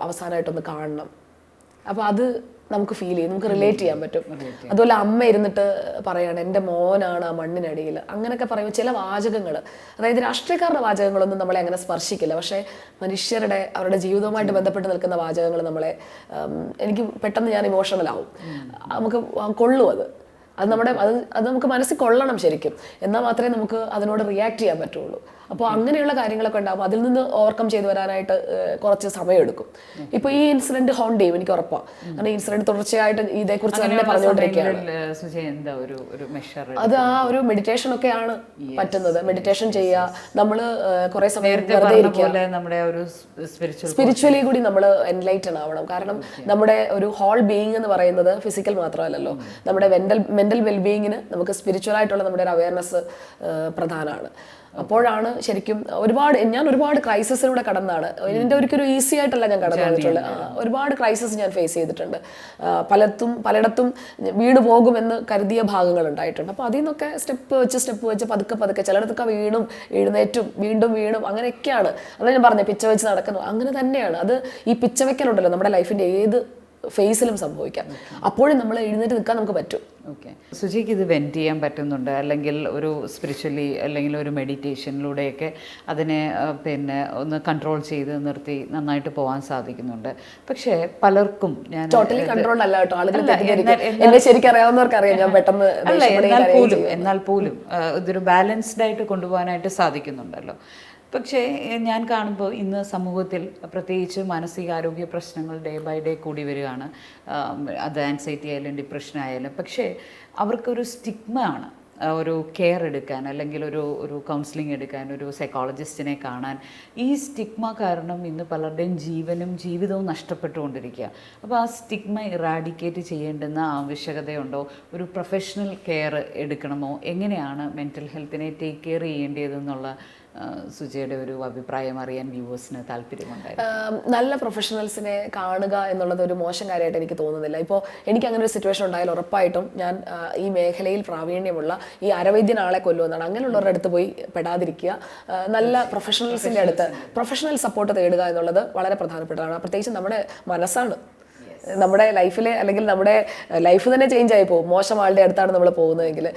അവസാനമായിട്ടൊന്ന് കാണണം. അപ്പോൾ അത് നമുക്ക് ഫീൽ ചെയ്യും, നമുക്ക് റിലേറ്റ് ചെയ്യാൻ പറ്റും. അതുപോലെ അമ്മ ഇരുന്നിട്ട് പറയാണ്, എൻ്റെ മോനാണ് ആ മണ്ണിനടിയിൽ. അങ്ങനെയൊക്കെ പറയുമ്പോൾ ചില വാചകങ്ങൾ, അതായത് രാഷ്ട്രീയക്കാരുടെ വാചകങ്ങളൊന്നും നമ്മളെ അങ്ങനെ സ്പർശിക്കില്ല. പക്ഷേ മനുഷ്യരുടെ അവരുടെ ജീവിതവുമായിട്ട് ബന്ധപ്പെട്ട് നിൽക്കുന്ന വാചകങ്ങൾ നമ്മളെ, എനിക്ക് പെട്ടെന്ന് ഞാൻ ഇമോഷണൽ ആവും. നമുക്ക് കൊള്ളും അത് നമുക്ക് മനസ്സിൽ കൊള്ളണം ശരിക്കും. എന്നാൽ മാത്രമേ നമുക്ക് അതിനോട് റിയാക്ട് ചെയ്യാൻ പറ്റുള്ളൂ. അപ്പോൾ അങ്ങനെയുള്ള കാര്യങ്ങളൊക്കെ ഉണ്ടാകും. അതിൽ നിന്ന് ഓവർകം ചെയ്തു വരാനായിട്ട് കുറച്ച് സമയമെടുക്കും. ഇപ്പോൾ ഈ ഇൻസിഡന്റ് ഹോണ്ട് ചെയ്യും, എനിക്ക് ഉറപ്പാണ്. കാരണം ഈ ഇൻസിഡന്റ് തുടർച്ചയായിട്ട് ഇതേക്കുറിച്ച് തന്നെ പറഞ്ഞുകൊണ്ടിരിക്കുകയാണ്. അത് ആ ഒരു മെഡിറ്റേഷൻ ഒക്കെയാണ് പറ്റുന്നത്. മെഡിറ്റേഷൻ ചെയ്യുക, നമ്മൾ കുറെ സമയം വെറുതെ ഇരിക്കുക, സ്പിരിച്വലി കൂടി നമ്മൾ എൻലൈറ്റൻ ആവണം. കാരണം നമ്മുടെ ഒരു ഹോൾ ബീയിങ് എന്ന് പറയുന്നത് ഫിസിക്കൽ മാത്രമല്ലല്ലോ. നമ്മുടെ മെന്റൽ വെൽബീയിങ്ങിന് നമുക്ക് സ്പിരിച്വൽ ആയിട്ടുള്ള നമ്മുടെ ഒരു അവയർനെസ് പ്രധാനമാണ്. അപ്പോഴാണ് ശരിക്കും ഞാൻ ഒരുപാട് ക്രൈസിസിലൂടെ കടന്നാണ്. എൻ്റെ ഒരിക്കലും ഈസി ആയിട്ടല്ല ഞാൻ കടന്നു വന്നിട്ടുള്ളത്. ഒരുപാട് ക്രൈസിസ് ഞാൻ ഫേസ് ചെയ്തിട്ടുണ്ട്. പലയിടത്തും വീണ് പോകുമെന്ന് കരുതിയ ഭാഗങ്ങൾ ഉണ്ടായിട്ടുണ്ട്. അപ്പോൾ അതിൽ നിന്നൊക്കെ സ്റ്റെപ്പ് വെച്ച് പതുക്കെ ചിലയിടത്തൊക്കെ എഴുന്നേറ്റും വീണ്ടും വീണും അങ്ങനെയൊക്കെയാണ്. അതാണ് ഞാൻ പറഞ്ഞത്, പിച്ച വെച്ച് നടക്കുന്നു. അങ്ങനെ തന്നെയാണ് അത്. ഈ പിച്ച വെക്കലുണ്ടല്ലോ നമ്മുടെ ലൈഫിൻ്റെ ഏത് ഫേസിലും സംഭവിക്കാം. അപ്പോഴും നമ്മൾ എഴുന്നേറ്റ് നിൽക്കാൻ നമുക്ക് പറ്റും. ഓക്കെ, സുജിക്ക് ഇത് വെൻറ്റ് ചെയ്യാൻ പറ്റുന്നുണ്ട്, അല്ലെങ്കിൽ ഒരു സ്പിരിച്വലി അല്ലെങ്കിൽ ഒരു മെഡിറ്റേഷനിലൂടെയൊക്കെ അതിനെ ഒന്ന് കൺട്രോൾ ചെയ്ത് നിർത്തി നന്നായിട്ട് പോകാൻ സാധിക്കുന്നുണ്ട്. പക്ഷേ പലർക്കും ഞാൻ ടോട്ടലി കൺട്രോൾ അല്ല കേട്ടോ, ആളുകൾ എന്നെ ശരിക്കും അറിയാവുന്നവർക്ക് അറിയാം ഞാൻ പെട്ടെന്ന്. എന്നാൽ പോലും ഇതൊരു ബാലൻസ്ഡ് ആയിട്ട് കൊണ്ടുപോകാനായിട്ട് സാധിക്കുന്നുണ്ടല്ലോ. പക്ഷേ ഞാൻ കാണുമ്പോൾ ഇന്ന് സമൂഹത്തിൽ പ്രത്യേകിച്ച് മാനസികാരോഗ്യ പ്രശ്നങ്ങൾ ഡേ ബൈ ഡേ കൂടി വരികയാണ്. അത് ആൻസൈറ്റി ആയാലും ഡിപ്രഷൻ ആയാലും. പക്ഷേ അവർക്കൊരു സ്റ്റിഗ്മ ആണ് ഒരു കെയർ എടുക്കാൻ, അല്ലെങ്കിൽ ഒരു കൗൺസിലിംഗ് എടുക്കാൻ, ഒരു സൈക്കോളജിസ്റ്റിനെ കാണാൻ. ഈ സ്റ്റിഗ്മ കാരണം ഇന്ന് പലരുടെയും ജീവിതവും നഷ്ടപ്പെട്ടുകൊണ്ടിരിക്കുക. അപ്പോൾ ആ സ്റ്റിഗ്മ ഇറാഡിക്കേറ്റ് ചെയ്യേണ്ടുന്ന ആവശ്യകതയുണ്ടോ? ഒരു പ്രൊഫഷണൽ കെയർ എടുക്കണമോ? എങ്ങനെയാണ് മെൻ്റൽ ഹെൽത്തിനെ ടേക്ക് കെയർ ചെയ്യേണ്ടതെന്നുള്ള സുജയുടെ ഒരു അഭിപ്രായം അറിയാൻ വ്യൂവേഴ്സിന് താല്പര്യമുണ്ടായിരുന്നു. നല്ല പ്രൊഫഷണൽസിനെ കാണുക എന്നുള്ളത് ഒരു മോശം കാര്യമായിട്ട് എനിക്ക് തോന്നുന്നില്ല. ഇപ്പോൾ എനിക്ക് അങ്ങനെ ഒരു സിറ്റുവേഷൻ ഉണ്ടായാൽ ഉറപ്പായിട്ടും ഞാൻ ഈ മേഖലയിൽ പ്രാവീണ്യമുള്ള ഈ അരവൈദ്യൻ ആളെ കൊല്ലുമെന്നാണ്. അങ്ങനെയുള്ളവരുടെ അടുത്ത് പോയി പെടാതിരിക്കുക. നല്ല പ്രൊഫഷണൽസിൻ്റെ അടുത്ത് പ്രൊഫഷണൽ സപ്പോർട്ട് തേടുക എന്നുള്ളത് വളരെ പ്രധാനപ്പെട്ടതാണ്. പ്രത്യേകിച്ച് നമ്മുടെ മനസ്സാണ്. നമ്മുടെ ലൈഫിലെ, അല്ലെങ്കിൽ നമ്മുടെ ലൈഫ് തന്നെ ചേഞ്ച് ആയി പോകും മോശം ആളുടെ അടുത്താണ് നമ്മൾ പോകുന്നതെങ്കിൽ.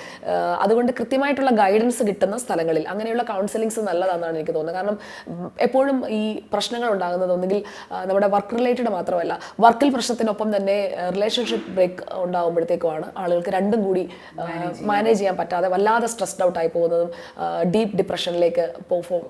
അതുകൊണ്ട് കൃത്യമായിട്ടുള്ള ഗൈഡൻസ് കിട്ടുന്ന സ്ഥലങ്ങളിൽ അങ്ങനെയുള്ള കൗൺസിലിങ്സ് നല്ലതാണെന്നാണ് എനിക്ക് തോന്നുന്നത്. കാരണം എപ്പോഴും ഈ പ്രശ്നങ്ങൾ ഉണ്ടാകുന്നത് ഒന്നുകിൽ നമ്മുടെ വർക്ക് റിലേറ്റഡ് മാത്രമല്ല, വർക്കിൽ പ്രശ്നത്തിനൊപ്പം തന്നെ റിലേഷൻഷിപ്പ് ബ്രേക്ക് ഉണ്ടാകുമ്പോഴത്തേക്കുമാണ് ആളുകൾക്ക് രണ്ടും കൂടി മാനേജ് ചെയ്യാൻ പറ്റാതെ വല്ലാതെ സ്ട്രെസ്ഡ് ഔട്ട് ആയി പോകുന്നതും ഡീപ്പ് ഡിപ്രഷനിലേക്ക്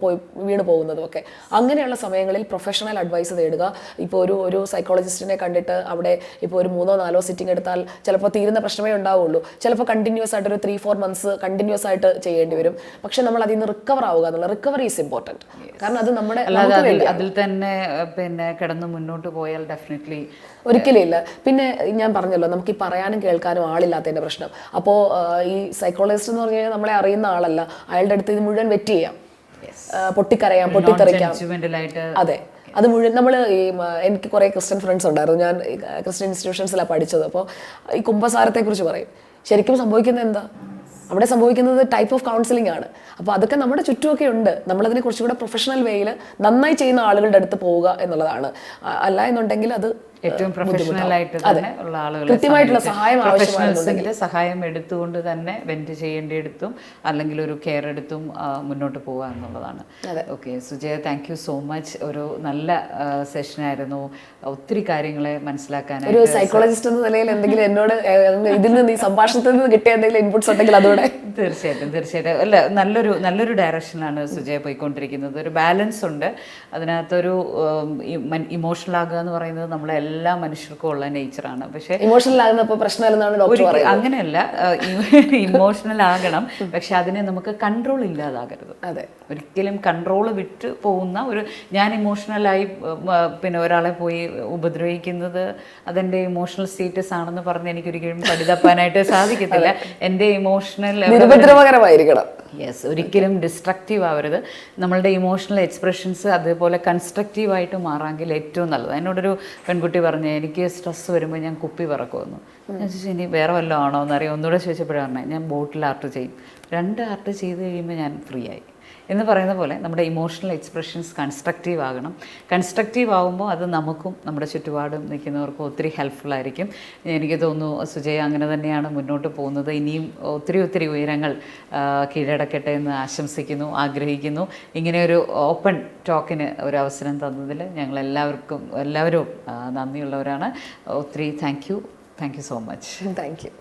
പോയി വീണ് പോകുന്നതും ഒക്കെ. അങ്ങനെയുള്ള സമയങ്ങളിൽ പ്രൊഫഷണൽ അഡ്വൈസ് തേടുക. ഇപ്പോൾ ഒരു സൈക്കോളജിസ്റ്റിനെ കണ്ടിട്ട് അവിടെ ഇപ്പോൾ ഒരു 3-4 സിറ്റിംഗ് എടുത്താൽ ചിലപ്പോൾ തീരുന്ന പ്രശ്നമേ ഉണ്ടാവുള്ളൂ. ചിലപ്പോൾ കണ്ടിന്യൂസ് ആയിട്ട് ഒരു 3-4 മന്ത്സ് കണ്ടിന്യൂസ് ആയിട്ട് ചെയ്യേണ്ടി വരും. പക്ഷെ നമ്മൾ അതിൽ നിന്ന് റിക്കവർ ആവുക എന്നുള്ള, റിക്കവറി ഈസ് ഇമ്പോർട്ടൻറ്റ്. കാരണം അത് നമ്മുടെ അതിൽ തന്നെ കിടന്ന് മുന്നോട്ട് പോയാൽ ഡെഫിനറ്റ്ലി ഒരിക്കലും ഇല്ല. പിന്നെ ഞാൻ പറഞ്ഞല്ലോ, നമുക്ക് ഈ പറയാനും കേൾക്കാനും ആളില്ലാത്തതിൻ്റെ പ്രശ്നം. അപ്പോൾ ഈ സൈക്കോളജിസ്റ്റ് എന്ന് പറഞ്ഞു കഴിഞ്ഞാൽ നമ്മളെ അറിയുന്ന ആളല്ല. അയാളുടെ അടുത്ത് ഇത് മുഴുവൻ വെറ്റ് ചെയ്യാം, പൊട്ടിക്കരയാം, പൊട്ടിത്തെറിക്കാം. അതെ, അത് മുഴുവൻ നമ്മൾ എനിക്ക് കുറേ ക്രിസ്ത്യൻ ഫ്രണ്ട്സ് ഉണ്ടായിരുന്നു. ഞാൻ ക്രിസ്ത്യൻ ഇൻസ്റ്റിറ്റ്യൂഷൻസിലാണ് പഠിച്ചത്. അപ്പോൾ ഈ കുമ്പസാരത്തെക്കുറിച്ച് പറയും. ശരിക്കും സംഭവിക്കുന്നത് എന്താ? അവിടെ സംഭവിക്കുന്നത് ടൈപ്പ് ഓഫ് കൗൺസിലിംഗ് ആണ്. അപ്പോൾ അതൊക്കെ നമ്മുടെ ചുറ്റുമൊക്കെ ഉണ്ട്. നമ്മളതിനെ കുറച്ചുകൂടെ പ്രൊഫഷണൽ വേയിൽ നന്നായി ചെയ്യുന്ന ആളുകളുടെ അടുത്ത് പോവുക എന്നുള്ളതാണ്. അല്ല എന്നുണ്ടെങ്കിൽ അത് ഏറ്റവും പ്രൊഫഷണൽ ആയിട്ട് തന്നെ ഉള്ള ആളുകൾ കൃത്യമായിട്ടുള്ള സഹായം പ്രൊഫഷണൽസിന്റെ സഹായം എടുത്തുകൊണ്ട് തന്നെ വെന്റ് ചെയ്യേണ്ടിയെടുത്തും അല്ലെങ്കിൽ ഒരു കെയർ എടുത്തും മുന്നോട്ട് പോവുക എന്നുള്ളതാണ്. Okay Sujaya, thank you so much. ഒരു നല്ല സെഷനായിരുന്നു. ഒത്തിരി കാര്യങ്ങളെ മനസ്സിലാക്കാനായിട്ട് ഒരു സൈക്കോളജിസ്റ്റ് എന്ന നിലയിൽ എന്തെങ്കിലും എന്നോട് ഇതിൽ നിന്ന് ഈ സംഭാഷണത്തിൽ നിന്ന് കിട്ടിയ എന്തെങ്കിലും ഇൻപുട്സ് ഉണ്ടെങ്കിൽ അതോടെ തീർച്ചയായിട്ടും അല്ല, നല്ലൊരു ഡയറക്ഷനിലാണ് സുജയ പോയിക്കൊണ്ടിരിക്കുന്നത്. ഒരു ബാലൻസ് ഉണ്ട് അതിനകത്തൊരു. ഇമോഷണൽ ആകുക എന്ന് പറയുന്നത് നമ്മളെ എല്ലാ മനുഷ്യർക്കും ഉള്ള നേച്ചറാണ്. പക്ഷേ ഇമോഷണൽ ആകുന്നപ്പോൾ പ്രശ്നമില്ലെന്നാണ് ഡോക്ടർ പറയുന്നത്. അങ്ങനെയല്ല, ഇമോഷണൽ ആകണം, പക്ഷെ അതിനെ നമുക്ക് കൺട്രോൾ ഇല്ലാതാകരുത്. അതെ, ഒരിക്കലും കൺട്രോൾ വിട്ട് പോകുന്ന ഒരു, ഞാൻ ഇമോഷണലായി പിന്നെ ഒരാളെ പോയി ഉപദ്രവിക്കുന്നത് അതെൻ്റെ ഇമോഷണൽ സ്റ്റേറ്റസ് ആണെന്ന് പറഞ്ഞ് എനിക്കൊരിക്കലും പഠിതപ്പാനായിട്ട് സാധിക്കത്തില്ല. എൻ്റെ ഇമോഷണൽ നിരുപദ്രവകരമായിരിക്കണം. യെസ്, ഒരിക്കലും ഡിസ്ട്രക്റ്റീവ് ആവരുത്. നമ്മളുടെ ഇമോഷണൽ എക്സ്പ്രഷൻസ് അതുപോലെ കൺസ്ട്രക്റ്റീവായിട്ട് മാറാമെങ്കിൽ ഏറ്റവും നല്ലത്. എന്നോടൊരു പെൺകുട്ടി പറഞ്ഞു, എനിക്ക് സ്ട്രെസ് വരുമ്പോൾ ഞാൻ കുപ്പി പറക്കുമെന്നു. ഞാൻ ചോദിച്ചു ഇനി വേറെ വല്ലതും ആണോ എന്നറിയാം. ഒന്നുകൂടെ ചോദിച്ചപ്പോഴാണ് പറഞ്ഞത്, ഞാൻ ബോട്ടിൽ ആർട്ട് ചെയ്യും. 2 ആർട്ട് ചെയ്ത് കഴിയുമ്പോൾ ഞാൻ ഫ്രീ ആയി എന്ന് പറയുന്ന പോലെ നമ്മുടെ ഇമോഷണൽ എക്സ്പ്രഷൻസ് കൺസ്ട്രക്റ്റീവ് ആകണം. കൺസ്ട്രക്റ്റീവ് ആകുമ്പോൾ അത് നമുക്കും നമ്മുടെ ചുറ്റുപാടും നിൽക്കുന്നവർക്കും ഒത്തിരി ഹെൽപ്ഫുൾ ആയിരിക്കും. എനിക്ക് തോന്നുന്നു സുജയ അങ്ങനെ തന്നെയാണ് മുന്നോട്ട് പോകുന്നത്. ഇനിയും ഒത്തിരി ഉയരങ്ങൾ കീഴടക്കട്ടെ എന്ന് ആശംസിക്കുന്നു, ആഗ്രഹിക്കുന്നു. ഇങ്ങനെയൊരു ഓപ്പൺ ടോക്കിന് ഒരു അവസരം തന്നതിൽ എല്ലാവരും നന്ദിയുള്ളവരാണ്. ഒത്തിരി thank you so much. Thank you.